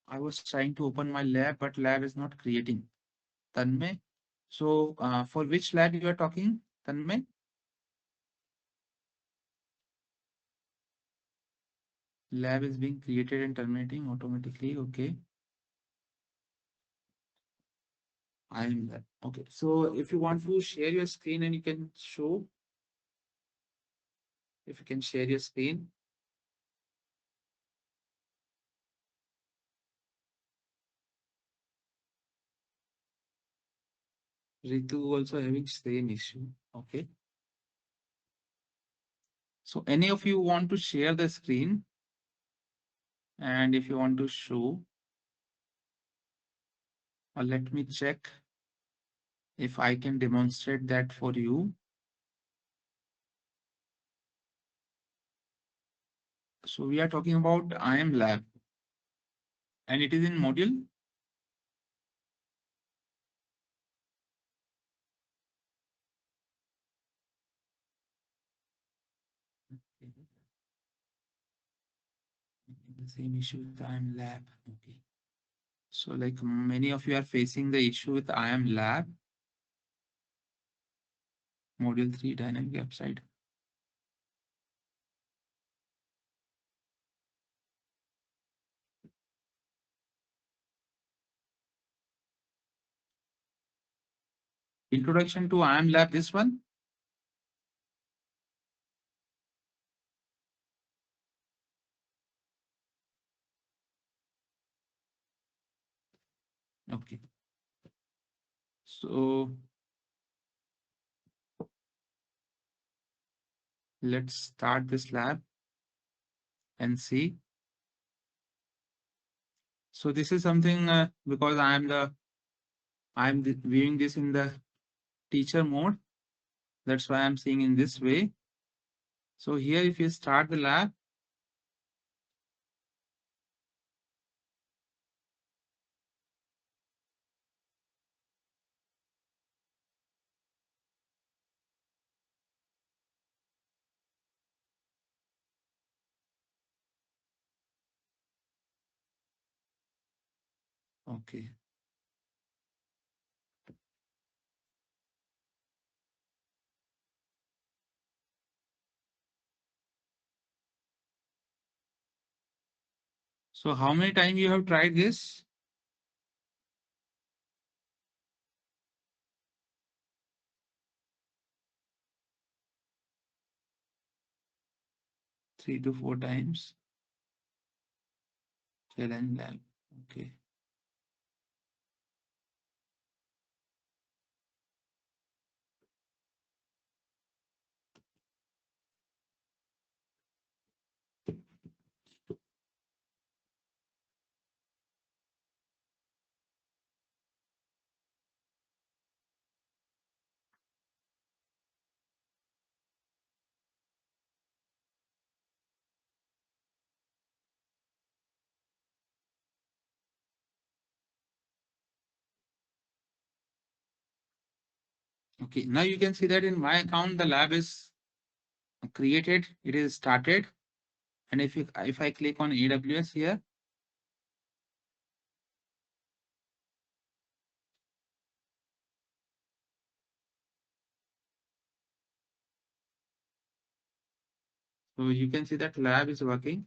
I was trying to open my lab, but lab is not creating. Tanmay, so for which lab you are talking, Tanmay? Lab is being created and terminating automatically. Okay, I am there. Okay, so if you want to share your screen and you can show, if you can share your screen. Ritu also having same issue. Okay. So any of you want to share the screen, and if you want to show, let me check if I can demonstrate that for you. So we are talking about IM lab, and it is in module. The same issue with IM lab. Okay. So like many of you are facing the issue with IM lab, module 3 dynamic website. Introduction to IM lab, this one. Okay. So let's start this lab and see. So this is something because viewing this in the teacher mode. That's why I'm seeing in this way. So here, if you start the lab, okay. So how many times you have tried this? Three to four times. Challenge lab. Okay. Okay. Now you can see that in my account, the lab is created. It is started. And if I click on AWS here, so you can see that lab is working.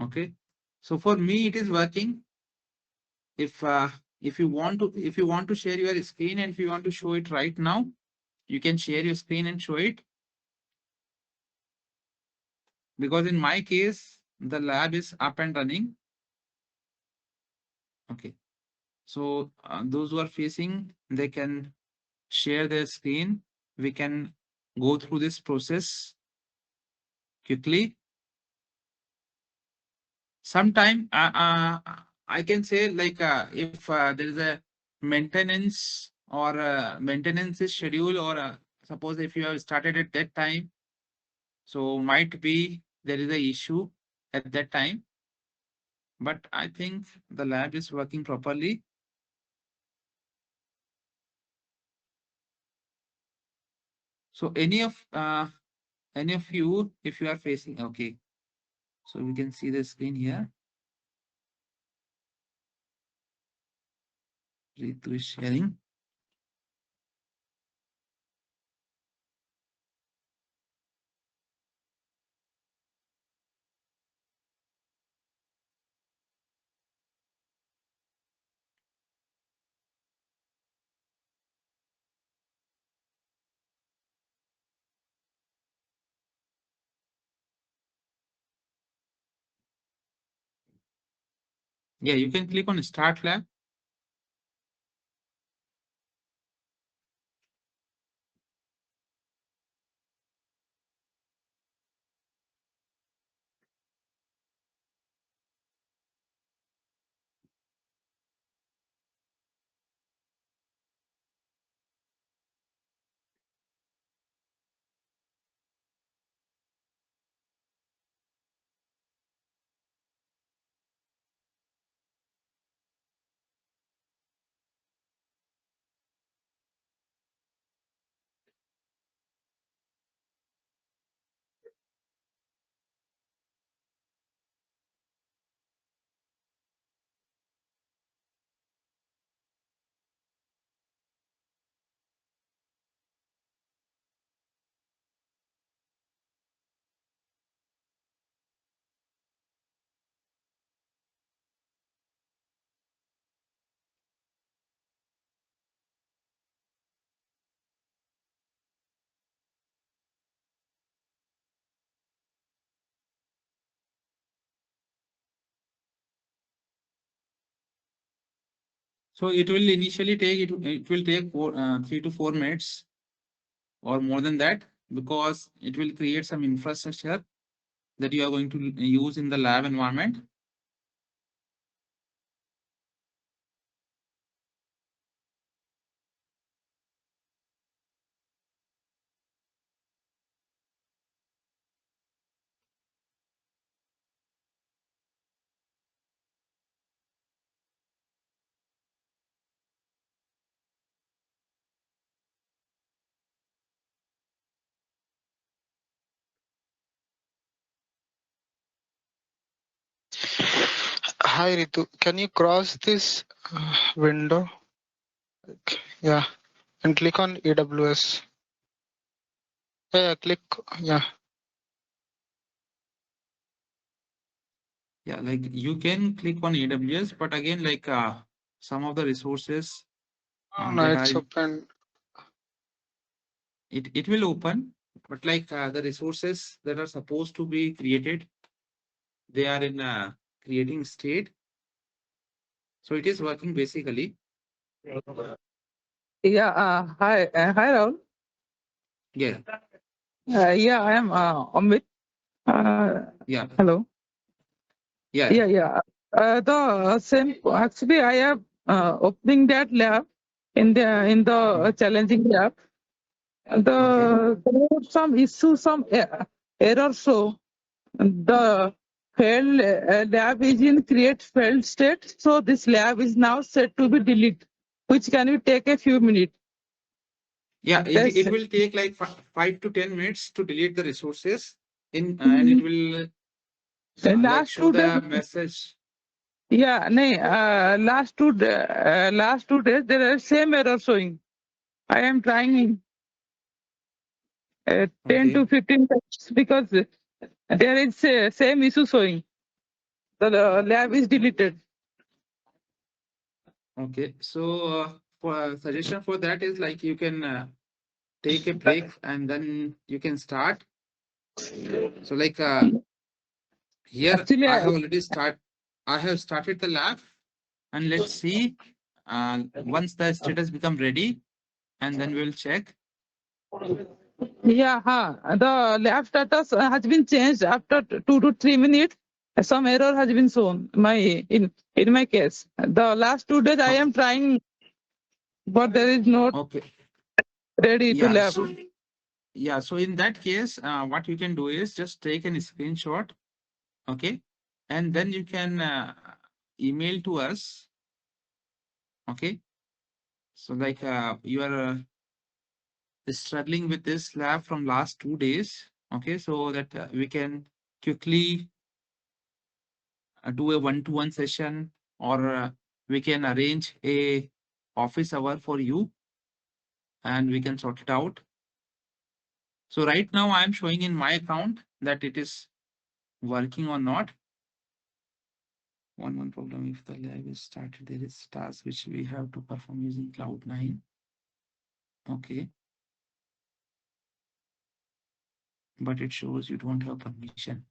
Okay. So for me, it is working. If if you want to share your screen and if you want to show it right now, you can share your screen and show it. Because in my case, the lab is up and running. Okay. So those who are facing, they can share their screen. We can go through this process quickly. Sometime I can say like if there is a maintenance or maintenance is schedule or suppose if you have started at that time, so might be there is a issue at that time. But I think the lab is working properly. So any of you, if you are facing, okay, so we can see the screen here. Ritu is sharing. Yeah, you can click on Start Lab. So it will initially take it will take 3 to 4 minutes or more than that because it will create some infrastructure that you are going to use in the lab environment. Hi Ritu, can you cross this window? Yeah, and click on AWS. Yeah, click. Yeah. Yeah, like you can click on AWS, but again, like some of the resources No, that it's are open. it will open, but like the resources that are supposed to be created, they are in creating state. So it is working basically. Yeah, hi Rahul. Yeah, Yeah, I am Amit. yeah, Hello. yeah. Yeah. The same. Actually, I am opening that lab in the challenging lab. Okay. There was some issue, some error. So the failed lab is in create failed state. So this lab is now set to be delete, which can we take a few minutes. Yeah, Yes. it will take like 5 to 10 minutes to delete the resources in, and it will like Last show 2 days. the message. Yeah, no, last 2 days there are same error showing. I am trying 10 Okay, to 15 times because there is same issue showing. The lab is deleted. okay. So for suggestion for that is like you can take a break and then you can start. So like here Actually, I have started the lab, and let's see once the status become ready, and then we'll check. yeah, the lab status has been changed after 2 to 3 minutes. Some error has been shown. In my case, the last 2 days I O- am trying, but there is not Okay. ready to Yeah. lab. So in that case, what you can do is just take a screenshot, okay, and then you can email to us, okay. So like you are struggling with this lab from last 2 days, okay, so that we can quickly do a one-to-one session, or we can arrange a office hour for you, and we can sort it out. So right now I'm showing in my account that it is working or not. One problem, if the lab is started, there is task which we have to perform using Cloud9. Okay, but it shows you don't have permission.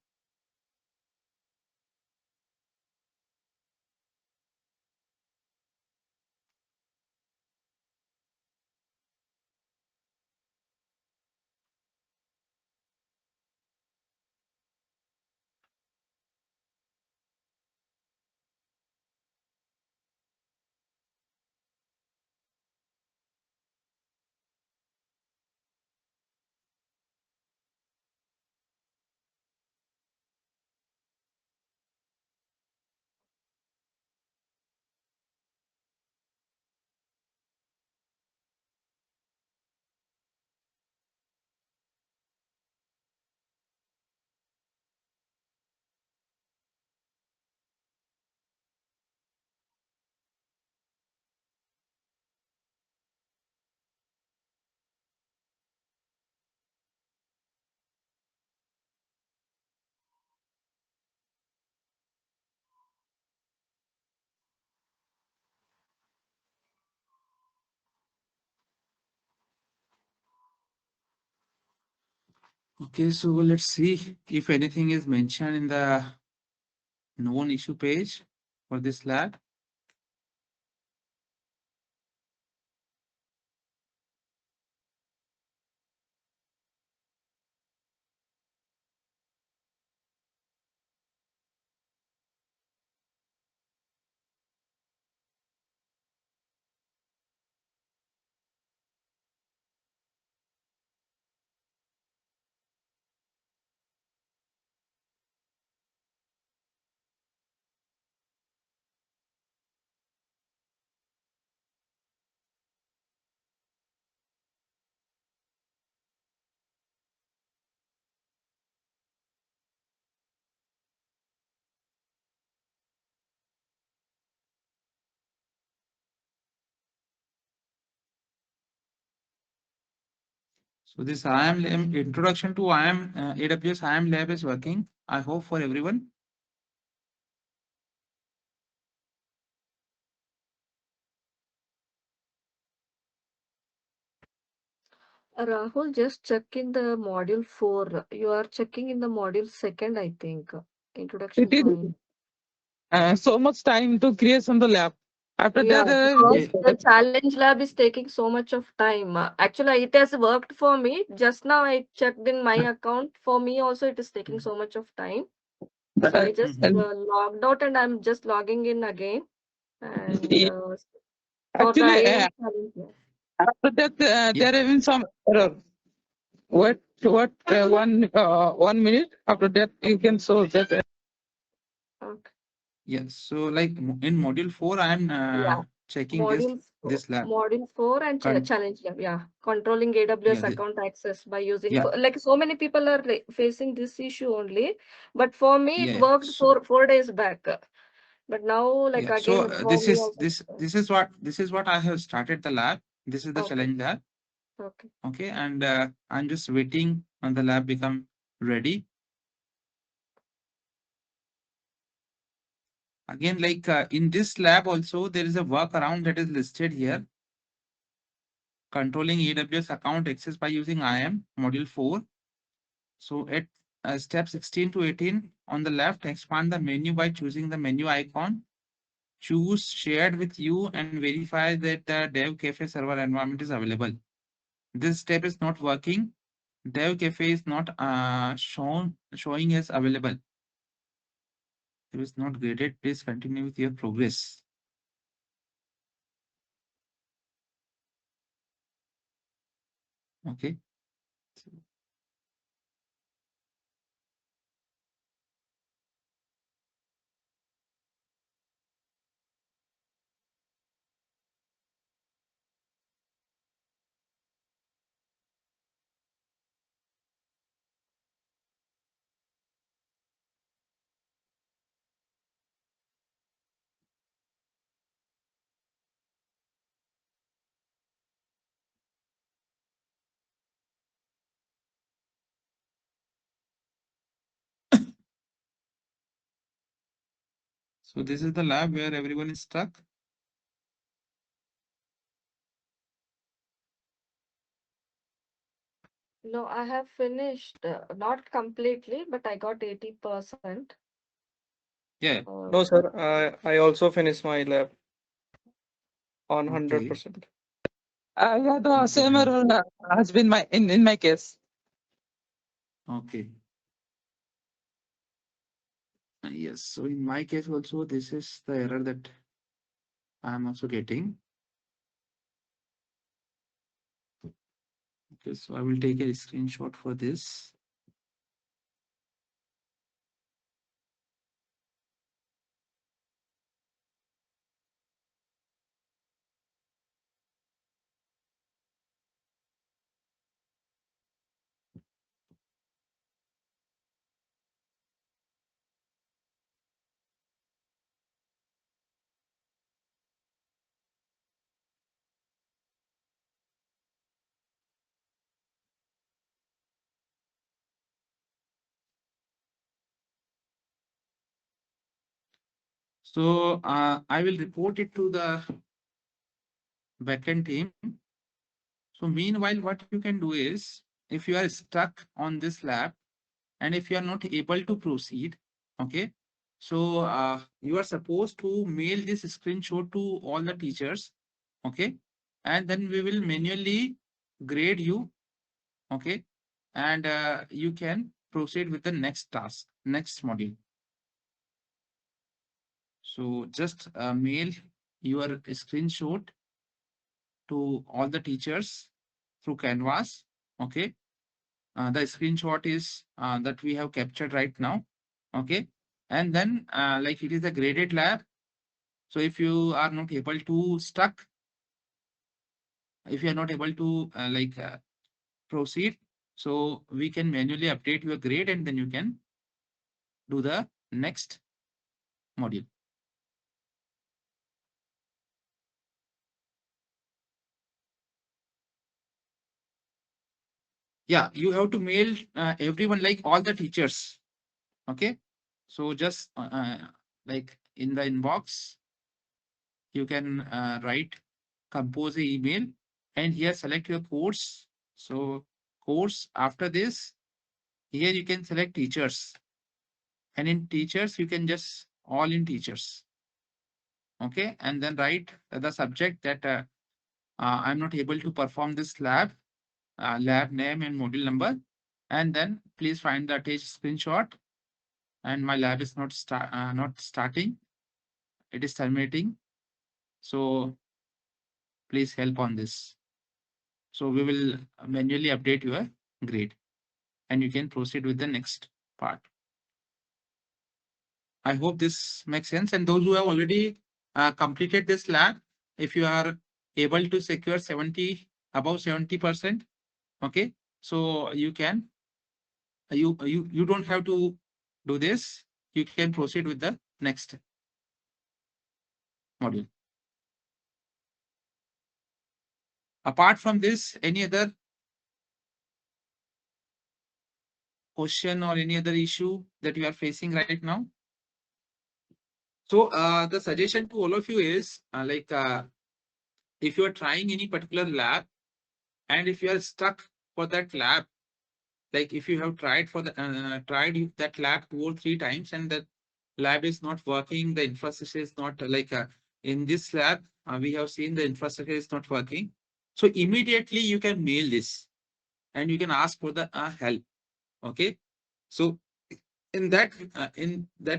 Okay, so let's see if anything is mentioned in the known issue page for this lab. So this IAM lab, introduction to IAM, AWS IAM lab is working. I hope for everyone. Rahul, just check in the module 4. You are checking in the module second, I think. Introduction It to is IN. so much time to create on the lab. After Yeah, that, because Okay. the challenge lab is taking so much of time. Actually, it has worked for me. Just now I checked in my account. For me also, it is taking so much of time. So I just Mhm. logged out and I'm just logging in again. And for the actually, IM challenge lab. after that, Yeah. there have been some error. One minute. After that, you can show that. Okay. Yeah. So like in module 4, I'm Yeah. checking Modules, this lab. module 4 and Con challenge lab. Yeah. Controlling AWS yeah. account access by using, Yeah. like so many people are facing this issue only. But for me, it Yeah. worked So 4 days back. But now, like yeah. So again, for me also. this is what I have started the lab. This is the Okay. challenge lab. Okay. Okay. And I'm just waiting on the lab become ready. Again, like in this lab also, there is a workaround that is listed here. Controlling AWS account access by using IAM module 4. So at step 16 to 18 on the left, expand the menu by choosing the menu icon. Choose shared with you and verify that the Dev Cafe server environment is available. This step is not working. Dev Cafe is not showing as available. It is not graded. Please continue with your progress. Okay. So this is the lab where everyone is stuck. No, I have finished, not completely, but I got 80%. Yeah. No, Uh, sir. I also finished my lab on Okay. 100%. Yeah, the Okay. same Fine. error has been in my case. Okay. Yes. So in my case also, this is the error that I am also getting. Okay. So I will take a screenshot for this. So I will report it to the backend team. So meanwhile, what you can do is, if you are stuck on this lab and if you are not able to proceed, okay, so you are supposed to mail this screenshot to all the teachers, okay, and then we will manually grade you, okay, and you can proceed with the next task, next module. So just mail your screenshot to all the teachers through Canvas. Okay. The screenshot is that we have captured right now. Okay. And then like it is a graded lab. So if you are not able to stuck, if you are not able to proceed, so we can manually update your grade and then you can do the next module. Yeah, you have to mail everyone, like all the teachers. Okay. So just like in the inbox, you can write compose a email and here select your course. So course after this, here you can select teachers, and in teachers you can just all in teachers. Okay, and then write the subject that I'm not able to perform this lab, lab name and module number, and then please find the attached screenshot. And my lab is not starting; it is terminating. So please help on this. So we will manually update your grade, and you can proceed with the next part. I hope this makes sense. And those who have already completed this lab, if you are able to secure 70, above 70%, okay, so you can, you don't have to do this. You can proceed with the next module. Apart from this, any other question or any other issue that you are facing right now? So the suggestion to all of you is if you are trying any particular lab, and if you are stuck for that lab, like if you have tried that lab 2 or 3 times and that lab is not working, the infrastructure is not in this lab, we have seen the infrastructure is not working. So immediately you can mail this and you can ask for the help. Okay. So in that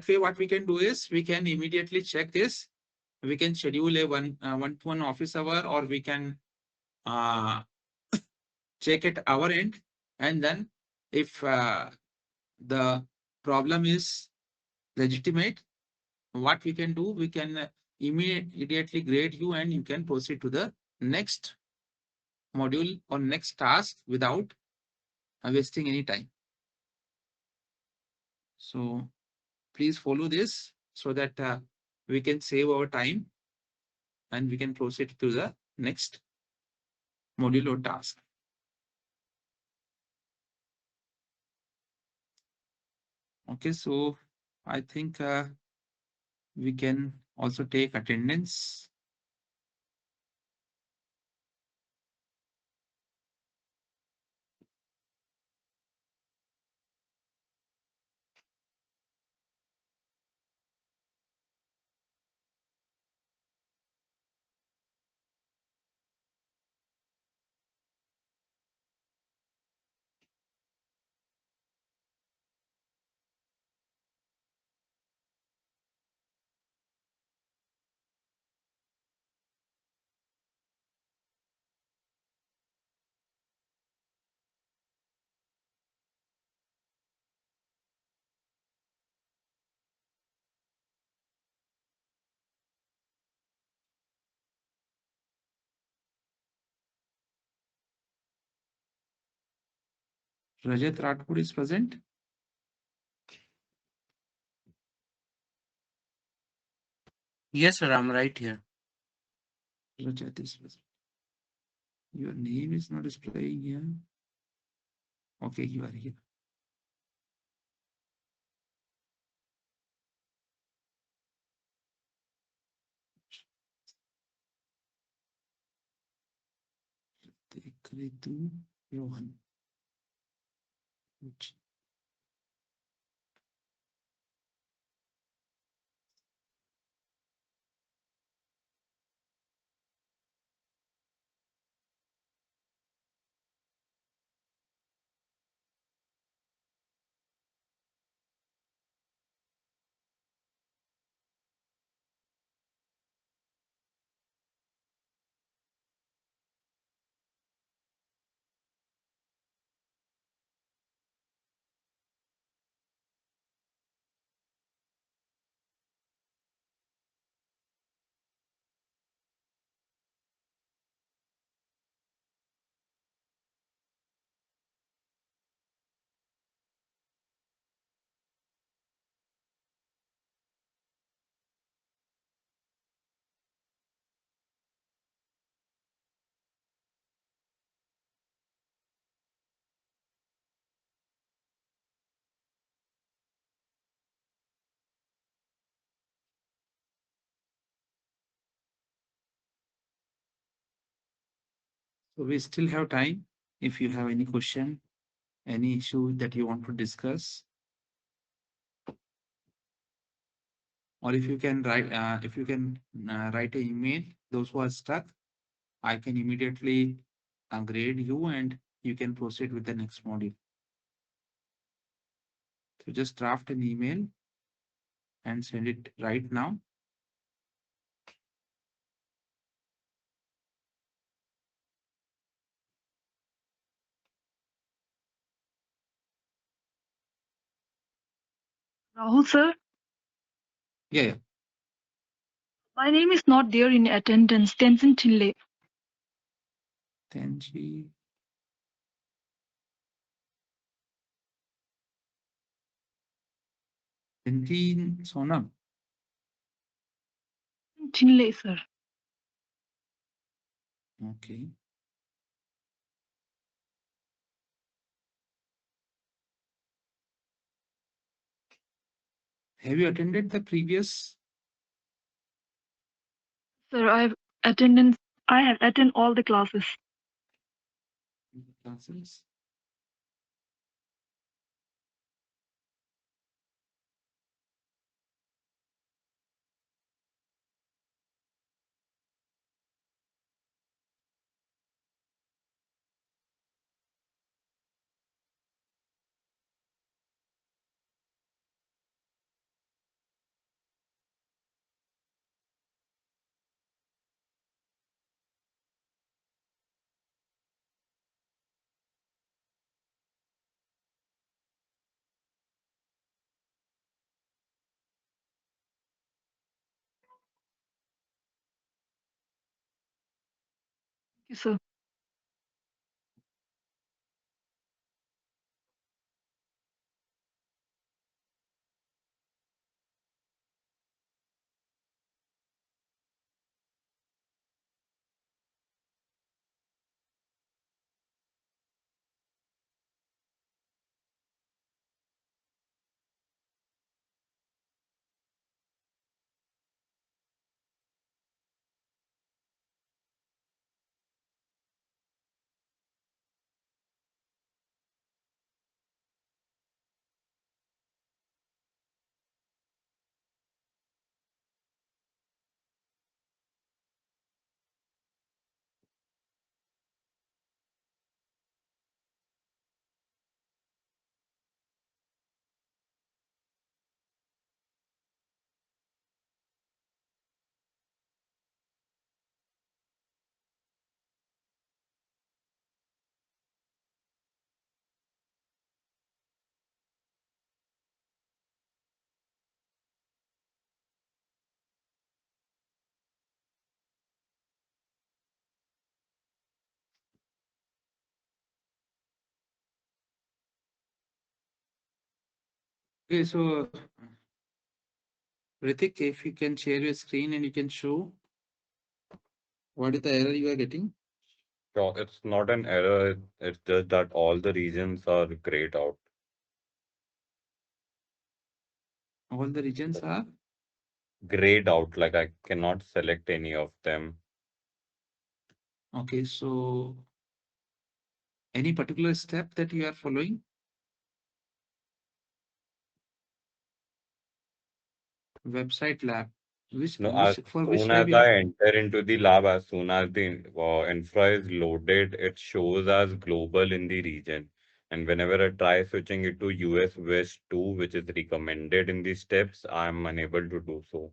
way, what we can do is we can immediately check this. We can schedule a one-to-one office hour, or we can uh, check at our end. And then if the problem is legitimate, what we can do, we can immediately grade you and you can proceed to the next module or next task without wasting any time. So please follow this so that we can save our time and we can proceed to the next module or task. Okay, so I think we can also take attendance. Rajat Rathod is present. Yes, sir, I'm right here. Rajat is present. Your name is not displaying here. Okay, you are here. Take Ritu Rohan. So we still have time. If you have any question, any issue that you want to discuss, or if you can write an email, those who are stuck, I can immediately grade you and you can proceed with the next module. So just draft an email and send it right now. Rahul sir, Yeah, yeah. my name is not there in attendance. Tenzin Chinle. Tenji. Tenji Sonam. Chinle sir. Okay. Have you attended the previous Sir, I have attended all the classes. classes? Thank you, sir. Okay, so Ritik, if you can share your screen and you can show what is the error you are getting. So it's not an error, it's just that all the regions are grayed out. All the regions are Grayed out, like I cannot select any of them. okay. So any particular step that you are following? Website lab. No, as For which soon lab as you are? I enter into the lab, as soon as the infra is loaded, it shows as global in the region. And whenever I try switching it to US West 2, which is recommended in the steps, I'm unable to do so.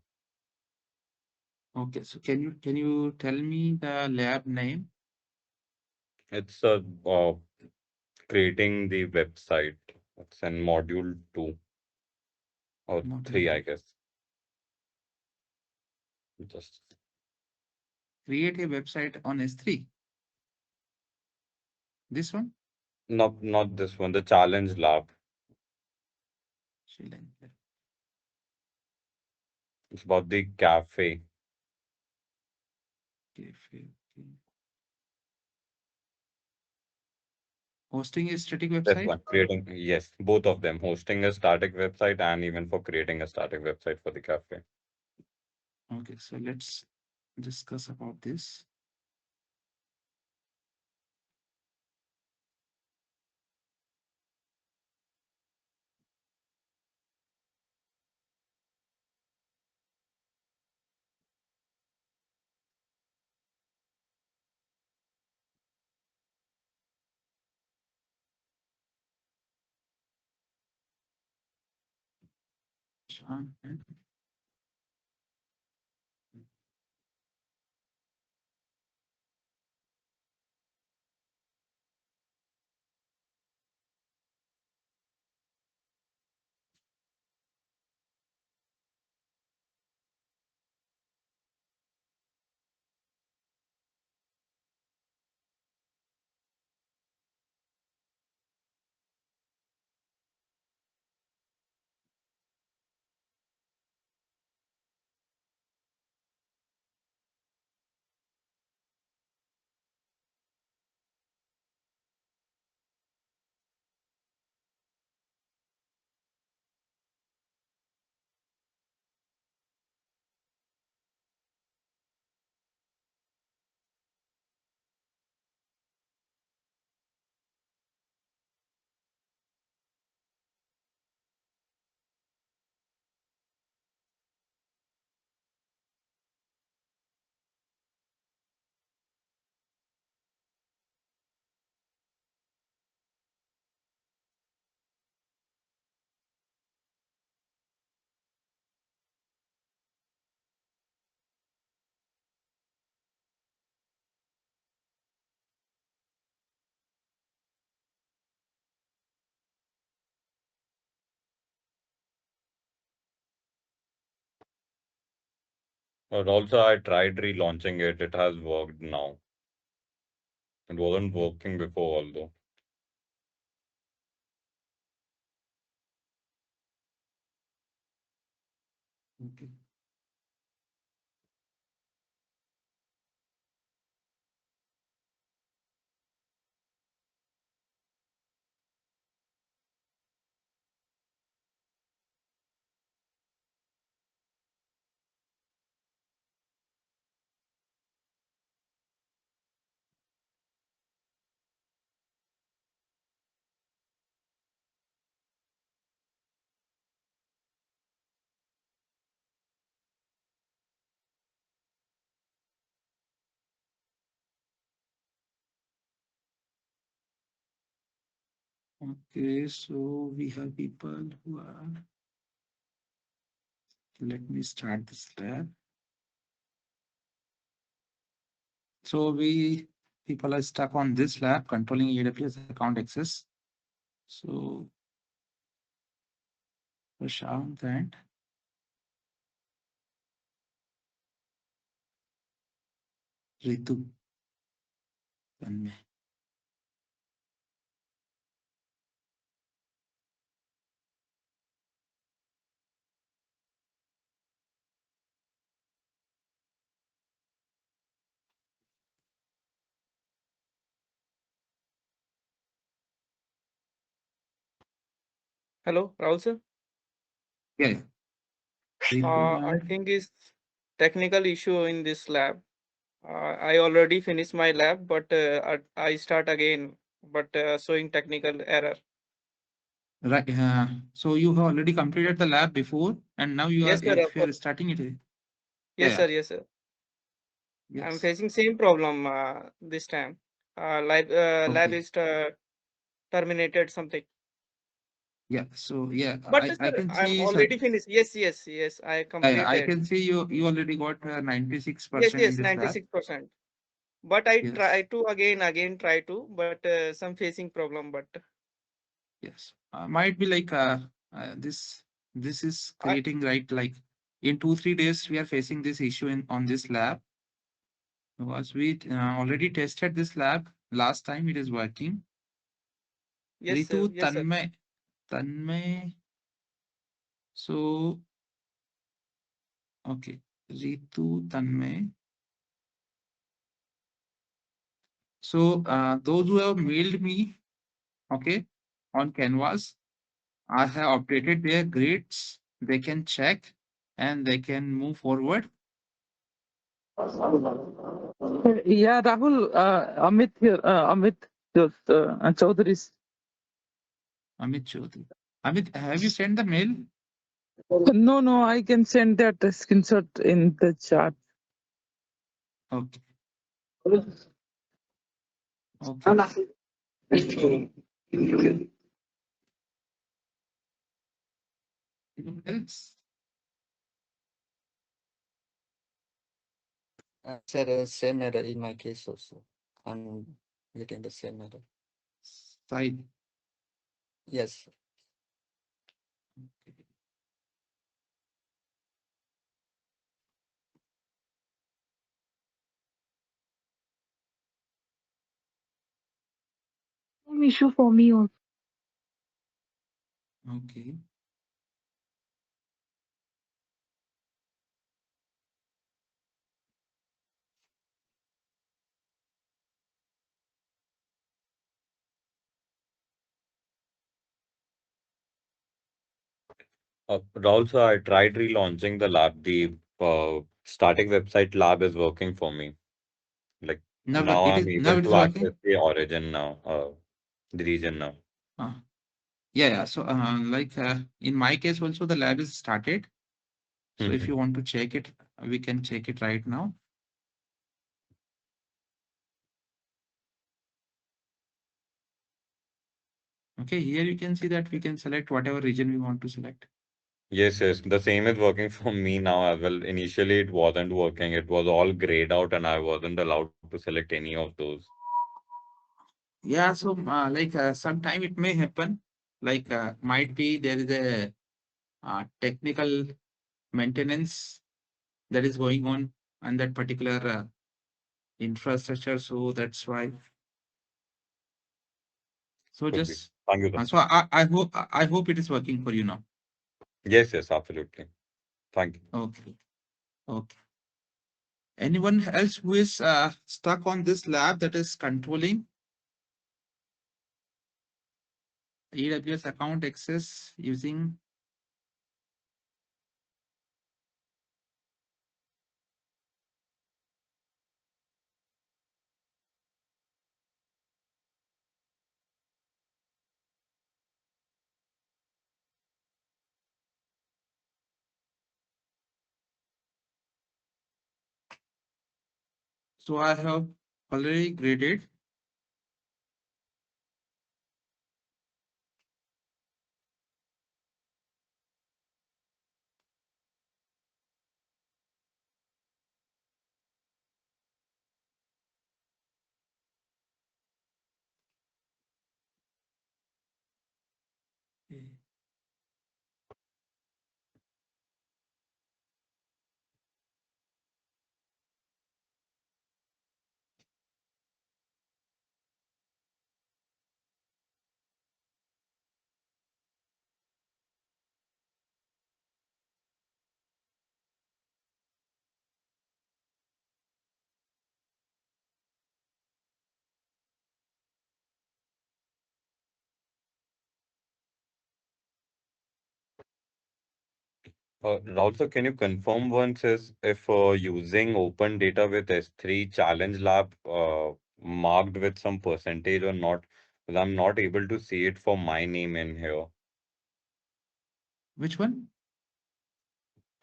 Okay, so can you tell me the lab name? It's creating the website. It's in module 2 or Module 3, I two. guess. Just Create a website on S3. This one? not this one, the challenge lab. Sri Lanka. It's about the cafe. Okay, okay. Hosting a static This website. one, creating, yes, both of them, hosting a static website and even for creating a static website for the cafe. Okay, so let's discuss about this. and But also, I tried relaunching it. It has worked now. It wasn't working before, although. okay. Okay, so we have people who are. Let me start this lab. So we people are stuck on this lab controlling AWS account access. So Prashant and Ritu. Tanmay. Hello, Rahul sir. Yeah, Ritu I and think is technical issue in this lab. I already finished my lab, but I start again, but showing technical error. right. So you have already completed the lab before, and now you are Yes, sir. if you are starting it. Yeah, Yes, yeah, sir. Yes, sir. I'm yes. facing same problem this time. Lab Okay. is terminated something. Yeah. So yeah, But I sir, can I'm see. So, already finished. Yes, yes, yes. I I completed. can see you already got Yes, 96% in yes, this lab. 96%. But I Yes. try to again try to, but some facing problem. But Yes. Might be like this is I creating right like in 2 3 days we are facing this issue in on this lab because we already tested this lab last time. It is working. yes, Ritu sir. Yes, sir. Tanmay. So okay, Ritu Tanmay. So those who have mailed me, okay, on Canvas, I have updated their grades. They can check and they can move forward. Yeah, Rahul, Amit here, Amit Chaudhary. Amit Chaudhary. Amit, have you sent the mail? No, no, I can send that screenshot in the chat. Okay. Okay. Anyone else? Sir, same error in my case also. I'm getting the same error. Side. Yes. Same issue for me also. Okay. Also, I tried relaunching the lab. The static website lab is working for me. Like Now now it I'm is now able it is to access working. the origin now, the region now. Uh, yeah, yeah. So in my case also the lab is started. So if Mhm. you want to check it, we can check it right now. Okay, here you can see that we can select whatever region we want to select. Yes, yes. The same is working for me now as well. Initially, it wasn't working. It was all grayed out, and I wasn't allowed to select any of those. Yeah, so sometime it may happen. Might be there is a technical maintenance that is going on that particular infrastructure. So that's why. So Could be. just Thank you, sir. I hope it is working for you now. Yes, yes, absolutely. Thank you. Okay. Okay. Anyone else who is stuck on this lab that is controlling AWS account access using. So I have already graded. Also, can you confirm once is if using open data with S3 challenge lab marked with some percentage or not? Because I'm not able to see it for my name in here. Which one?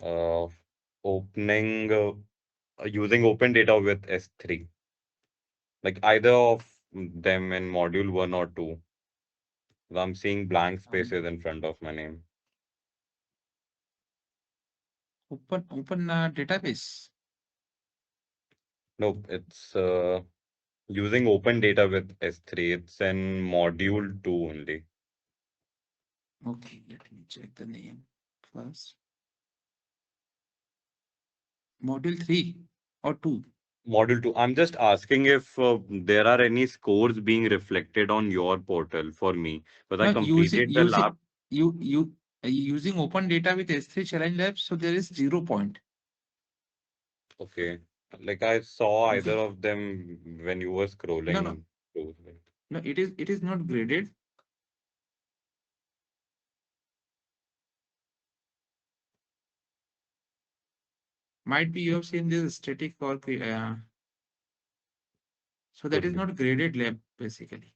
Uh, opening using open data with S3, like either of them in module 1 or 2. I'm seeing blank Um, spaces in front of my name. open database. Nope, it's using open data with S3. It's in module 2 only. Okay, let me check the name first. Module 3 or 2. Module 2. I'm just asking if there are any scores being reflected on your portal for me. Because I Now using completed the using lab. using open data with S3 challenge labs, so there is 0 point. Okay. Like I saw either Okay. of them when you were No, no, scrolling through. no. It is not graded. Might be you have seen this static or so that Could is be. not graded lab basically.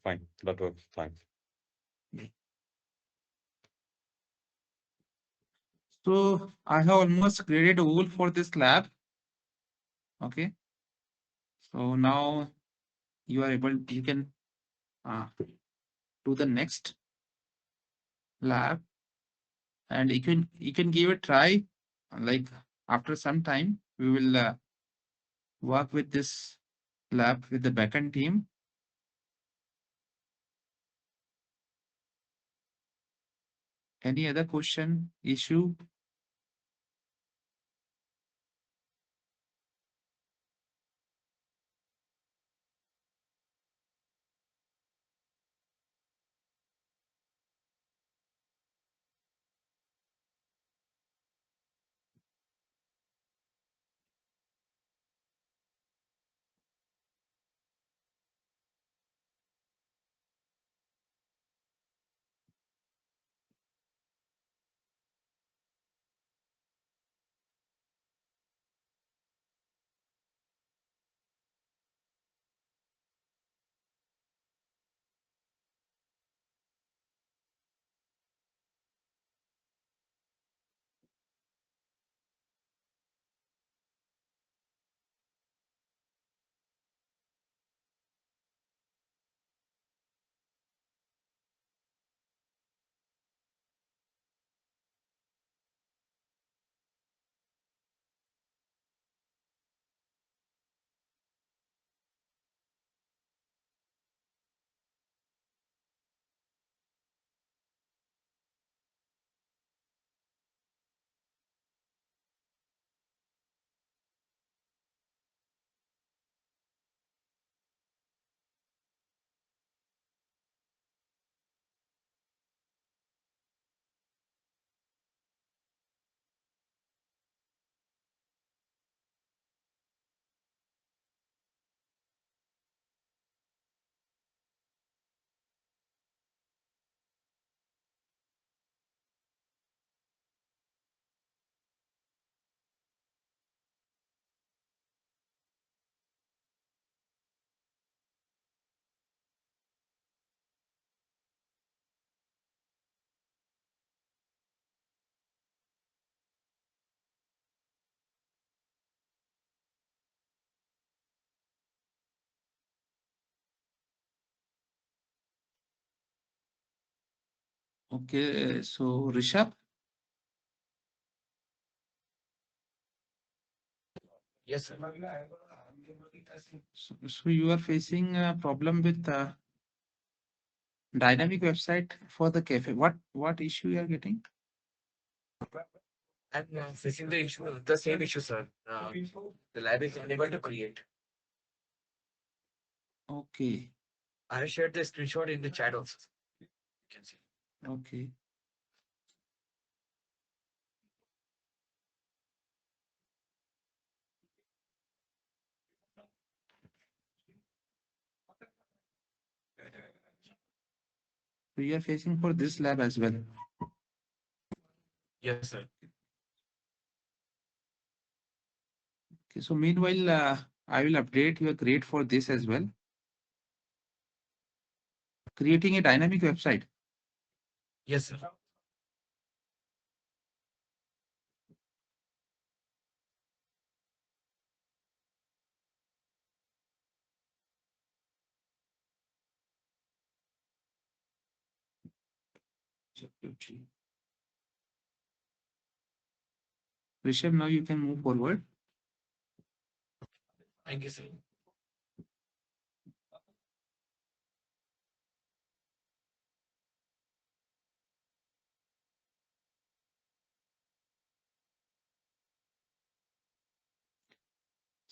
Fine. That works. Thanks. Yeah. So I have almost graded all for this lab. Okay. So now you are able. You can. Uh, to the next lab, and you can give a try. Like after some time, we will work with this lab with the backend team. Any other question, issue? Okay, so Rishabh, Yes, sir. so you are facing a problem with dynamic website for the cafe. What issue you are getting? I'm facing the same issue, sir. The lab is unable to create. Okay, I have shared the screenshot in the chat also. You can see. okay. So you are facing for this lab as well. Yes, sir. Okay, so meanwhile, I will update your grade for this as well. Creating a dynamic website. Yes, sir. Rishabh, now you can move forward. Thank you, sir.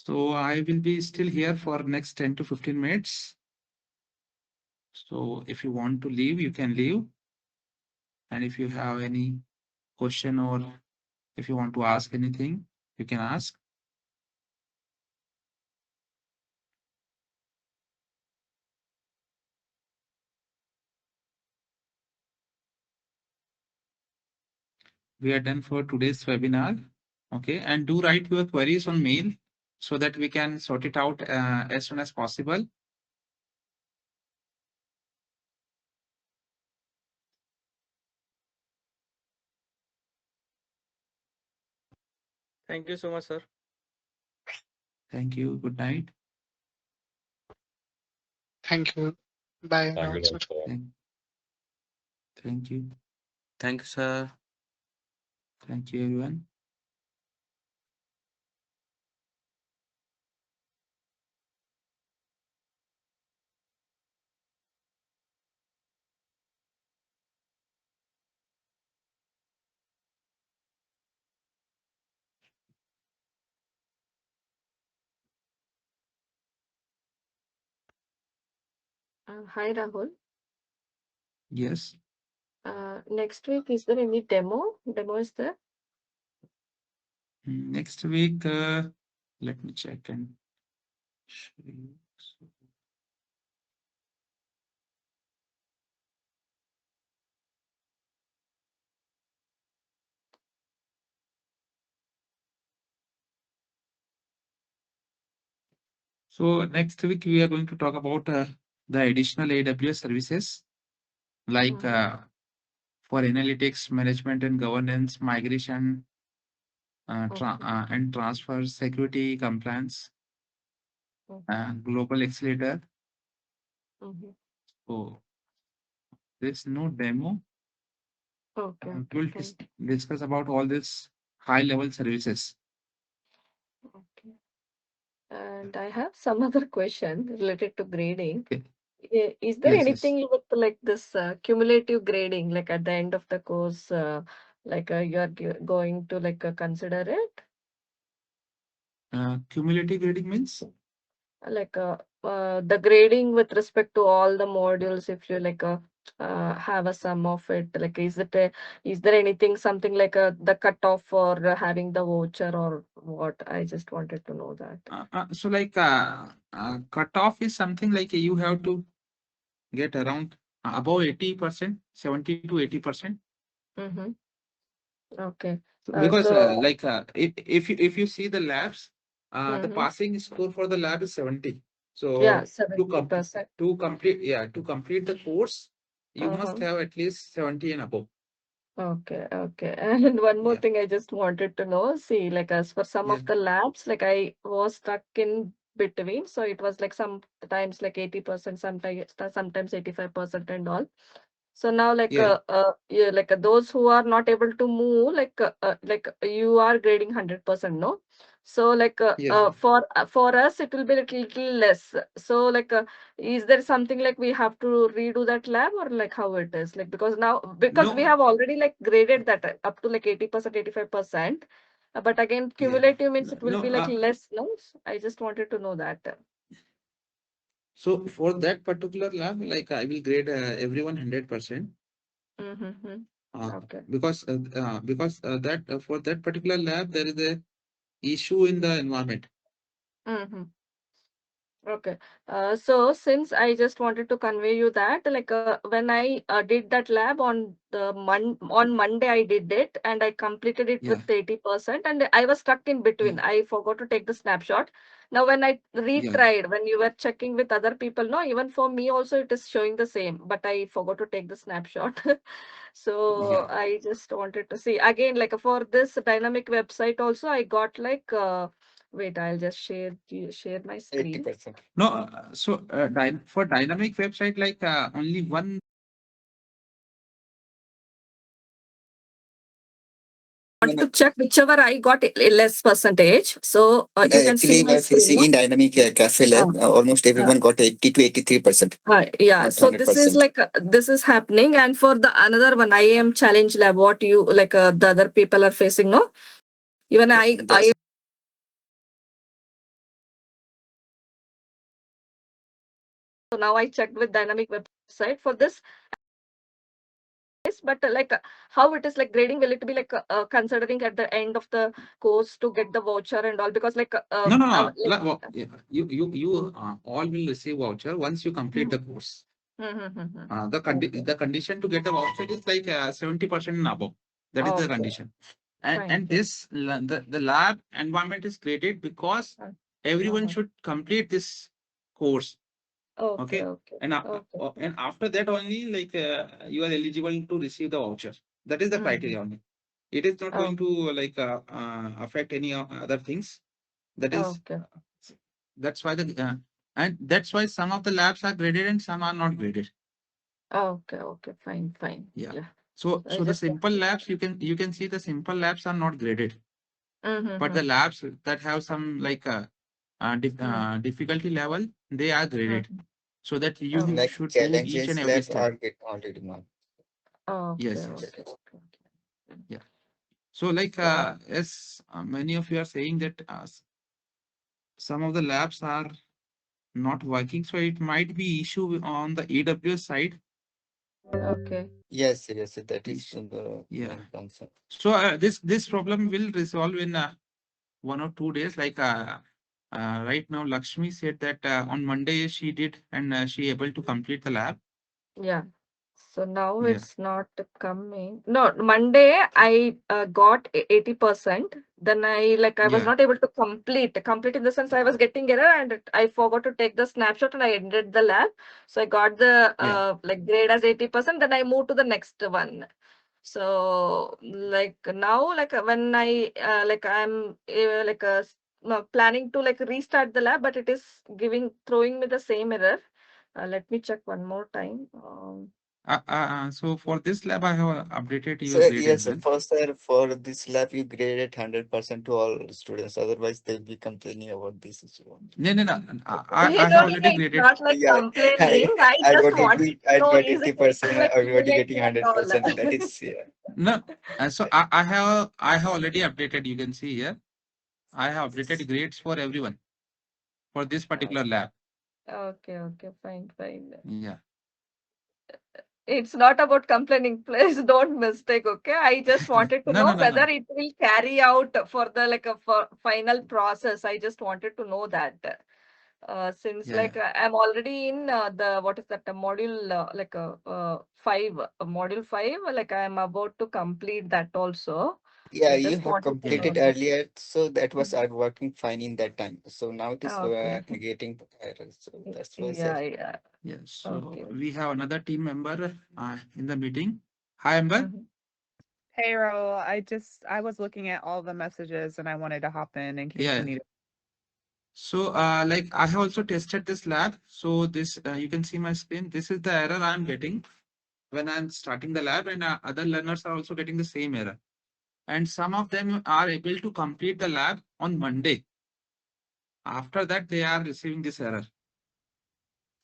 So I will be still here for next 10 to 15 minutes. So if you want to leave, you can leave. And if you have any question or if you want to ask anything, you can ask. We are done for today's webinar. Okay, and do write your queries on mail so that we can sort it out as soon as possible. Thank you so much, sir. Thank you. Good night. Thank you. Bye, Thank you, Ram sir. Doctor. Thank Thank you. Thank you, sir. Thank you, everyone. Hi, Rahul. Yes. Next week, is there any demo? Demo is there? Next week, let me check and show you. So next week we are going to talk about the additional AWS services like Mhm, for analytics, management and governance, migration, okay. and transfer, security, compliance, Mhm, global accelerator. mhm. So there's no demo. Okay, okay, We'll fine. discuss about all this high level services. Okay. And I have some other question related to grading. Okay. Is there Yes, yes. anything with like this cumulative grading, like at the end of the course, like you are going to like consider it? Cumulative grading means? Like the grading with respect to all the modules, if you like have a sum of it, like is there anything something like the cutoff for having the voucher or what? I just wanted to know that. So like cutoff is something like you have to get around above 80%, 70 to 80%. Mm-hmm. Okay. Because So if you see the labs, the mm-hmm. passing score for the lab is 70. Yeah, So to complete 70%. to complete the course, you must Uh-huh. have at least 70 and above. Okay, okay. And one more Yeah, thing I just wanted to know, see, like as for some yeah, of the labs, like I was stuck in between. So it was like sometimes like 80%, sometimes 85% and all. So now like yeah, yeah, like those who are not able to move, like you are grading 100%, no? So like yes. for us it will be like little less. So like is there something like we have to redo that lab or like how it is? Like because now because we No, have already like graded that up to like 80%, 85%. But again, yeah, cumulative means it will no. be like less, no? I just wanted to know that. So for that particular lab, like I will grade everyone 100%. Mm-hmm. Uh, Okay. because that for that particular lab there is a issue in the environment. Mm-hmm. Okay. So since I just wanted to convey you that, like when I did that lab on on Monday, I did it and I completed it Yeah, with 80%, and I was stuck in yeah, between. I forgot to take the snapshot. Now, when I yeah, retried, when you were checking with other people, no, even for me also it is showing the same, but I forgot to take the snapshot. So yeah. I just wanted to see again, like for this dynamic website also, I got like wait, I'll just share my screen. 80%. No, so for dynamic website, like only one. No, Wanted no. to check whichever I got a less percentage. So you can see Actually, my we're screen, facing no? in dynamic cafe Uh, lab. Almost uh, everyone got 80 to 83%, yeah. not So this is 100%. like this is happening, and for the another one, IAM challenge lab, what you like the other people are facing, no? Even I That's so now I checked with dynamic website for this, but like how it is like grading, will it be like considering at the end of the course to get the voucher and all? Because like No, no, no. like Yeah, you all will receive voucher once you complete the course. okay, The condition to get the voucher is like 70% and above. That is the okay, condition. And fine, and fine. this the lab environment is created because everyone Uh-huh. should complete this course. Okay, Okay, okay, and okay. and after that only like you are eligible to receive the voucher. That is the Mm-hmm. criteria only. It is not Oh, going to like affect any other things. That is okay. that's why the and that's why some of the labs are graded and some are not graded. Okay, okay, fine, fine. Yeah. Yeah. I So the just simple labs, you can see the simple labs are not graded, but mm-hmm, the labs that have some like difficulty level, they are graded, mm-hmm. so that you Okay, Like should do each and challenges every lab step. are get already marked. okay, Yes, yes. okay, okay. Yeah. So like Yeah, as many of you are saying that some of the labs are not working, so it might be issue on the AWS side. okay. Yes, yes, that is Is the yeah. main concern. So this problem will resolve in 1 or 2 days. Like right now, Lakshmi said that on Monday she did, and she able to complete the lab. Yeah. So now Yeah, it's not coming. No, Monday I got 80%. Then I was yeah, not able to complete. Complete in the sense I was getting error and I forgot to take the snapshot and I ended the lab. So I got the yeah. grade as 80%. Then I moved to the next one. So like now when I I'm no, planning to restart the lab, but it is throwing me the same error. Let me check one more time. So for this lab, I have updated your So grade as yes, well. first sir, for this lab you graded 100% to all students. Otherwise, they'll be complaining about this issue. No, no, no. I No, have no, no, already it's graded. not like Yeah, complaining. I I just got wanted 80, to I know, got is it 80%. Everybody getting accumulating and all? 100%. That is yeah. No, so I have already updated. You can see here. I have updated grades for everyone for this particular lab. Okay, okay, fine, fine. Yeah. It's not about complaining. Please don't mistake, okay? I just wanted to No, no, know no, whether no. it will carry out for the for final process. I just wanted to know that. Since Yeah, yeah. I'm already in the what is that module 5 module 5, like I'm about to complete that also. Yeah, I you just have wanted to Yeah, know completed that. earlier, so that was working fine in that time. So now it is Okay. getting errors. So that's why, sir. Yeah, yeah. yeah. So Okay. we have another team member in the meeting. Hi, Amber. Mhm. Hey, Ro, I was looking at all the messages and I wanted to hop in case you Yeah. needed. So like I have also tested this lab. So this you can see my screen. This is the error I'm getting when I'm starting the lab, and other learners are also getting the same error. And some of them are able to complete the lab on Monday. After that, they are receiving this error.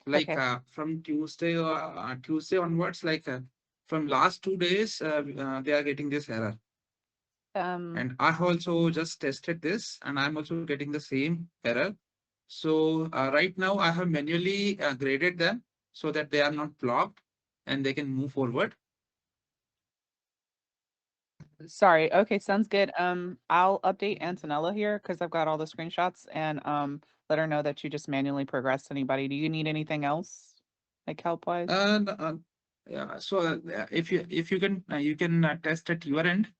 Like Okay. from Tuesday onwards, like from last 2 days, they are getting this error. Um, And I have also just tested this, and I'm also getting the same error. So right now, I have manually graded them so that they are not blocked and they can move forward. sorry. Okay, sounds good. I'll update Antonella here because I've got all the screenshots and let her know that you just manually progressed anybody. Do you need anything else, like help wise? And yeah, so if you can test at your end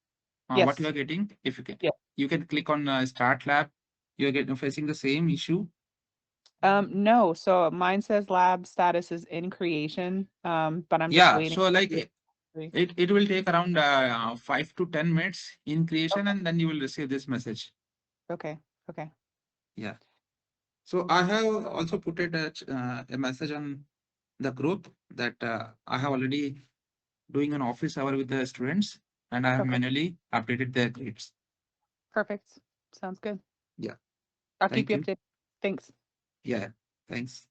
what you Yes. are getting. If Yeah. you can click on Start Lab. You are getting facing the same issue. No. So mine says lab status is in creation. But I'm just Yeah, waiting. so like to- it will take around 5 to 10 minutes in creation, Okay. and then you will receive this message. Okay. Okay. Yeah. So I have also put it a message on the group that I have already doing an office hour with the students, and I have Okay. manually updated their grades. Perfect. Sounds good. Yeah. I'll keep Thank you you. updated. Thanks. Yeah. Thanks.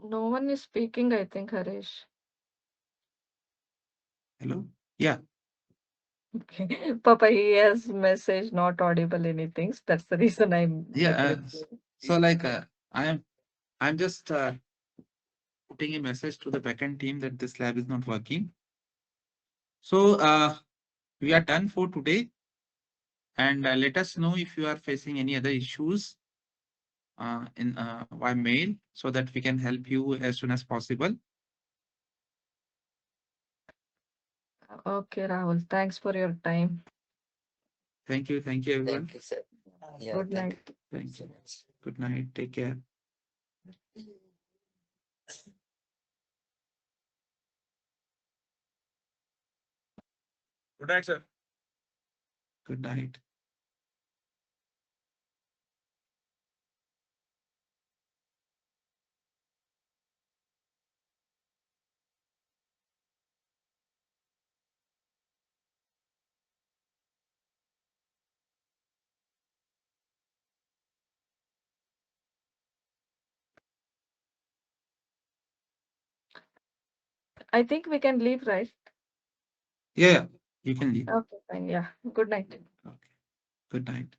No one is speaking, I think, Harish. Hello? Yeah. Okay. Papa, he has message not audible anything. So that's the reason I'm Yeah. like So like I'm just putting a message to the backend team that this lab is not working. So we are done for today, and let us know if you are facing any other issues in via mail so that we can help you as soon as possible. okay, Rahul. Thanks for your time. Thank you everyone. Thank you, sir. Yeah, Good thank night. you Thank so you. much. Good night. Take care. Good night, sir. Good night. I think we can leave, right? Yeah, you can leave. Okay, fine. Yeah. Good night. Okay. Good night.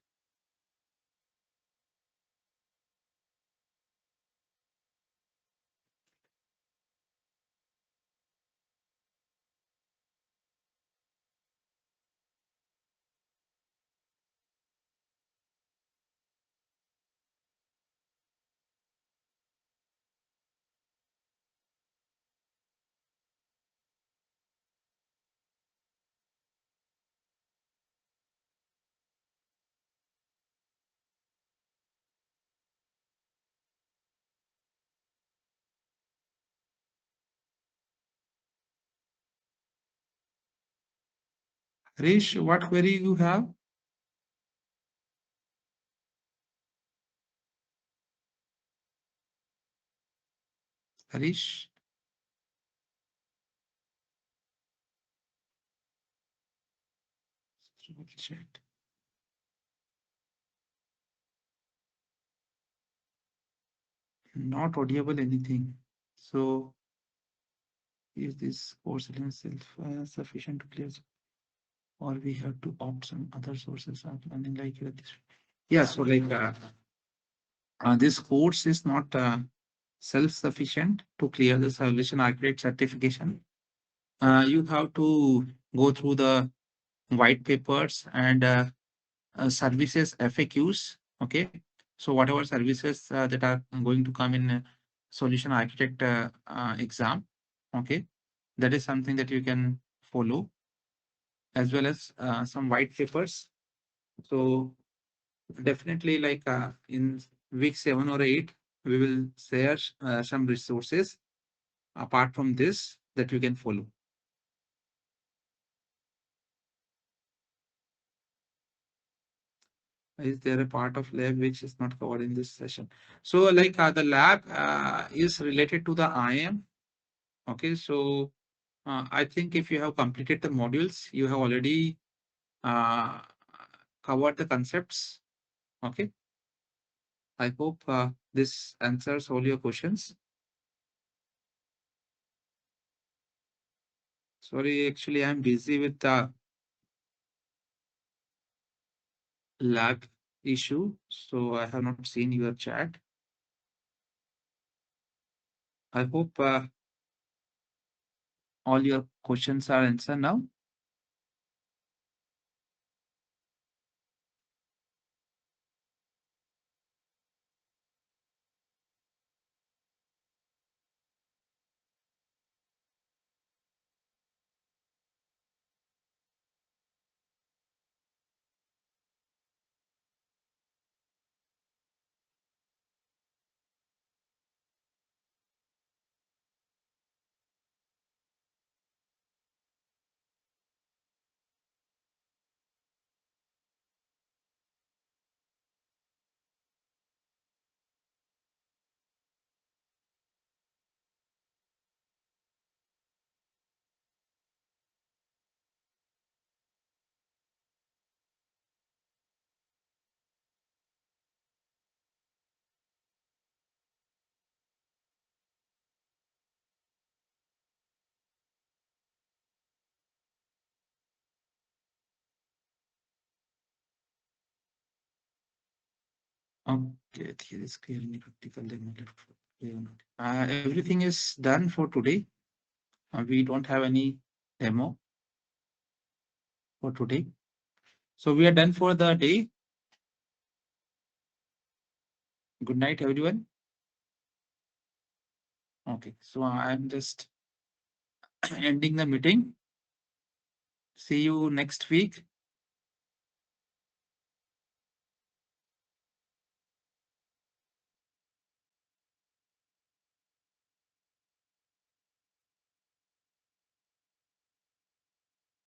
Harish, what query you have? Harish? Chat. Not audible anything. So is this course in itself sufficient to clear, or we have to opt some other sources of learning like this? Yeah, so like this course is not self-sufficient to clear the solution architect certification. You have to go through the white papers and services FAQs. Okay, so whatever services that are going to come in solution architect exam, okay, that is something that you can follow, as well as some white papers. So definitely, like in week 7 or 8, we will share some resources apart from this that you can follow. Is there a part of lab which is not covered in this session? So like the lab is related to the IAM. Okay, so I think if you have completed the modules, you have already uh, covered the concepts. Okay, I hope this answers all your questions. Sorry, actually, I'm busy with the lab issue, so I have not seen your chat. I hope all your questions are answered now. Okay, theory is clear in practical demo left. Everything is done for today. We don't have any demo for today. So we are done for the day. Good night, everyone. Okay, so I'm just ending the meeting. See you next week.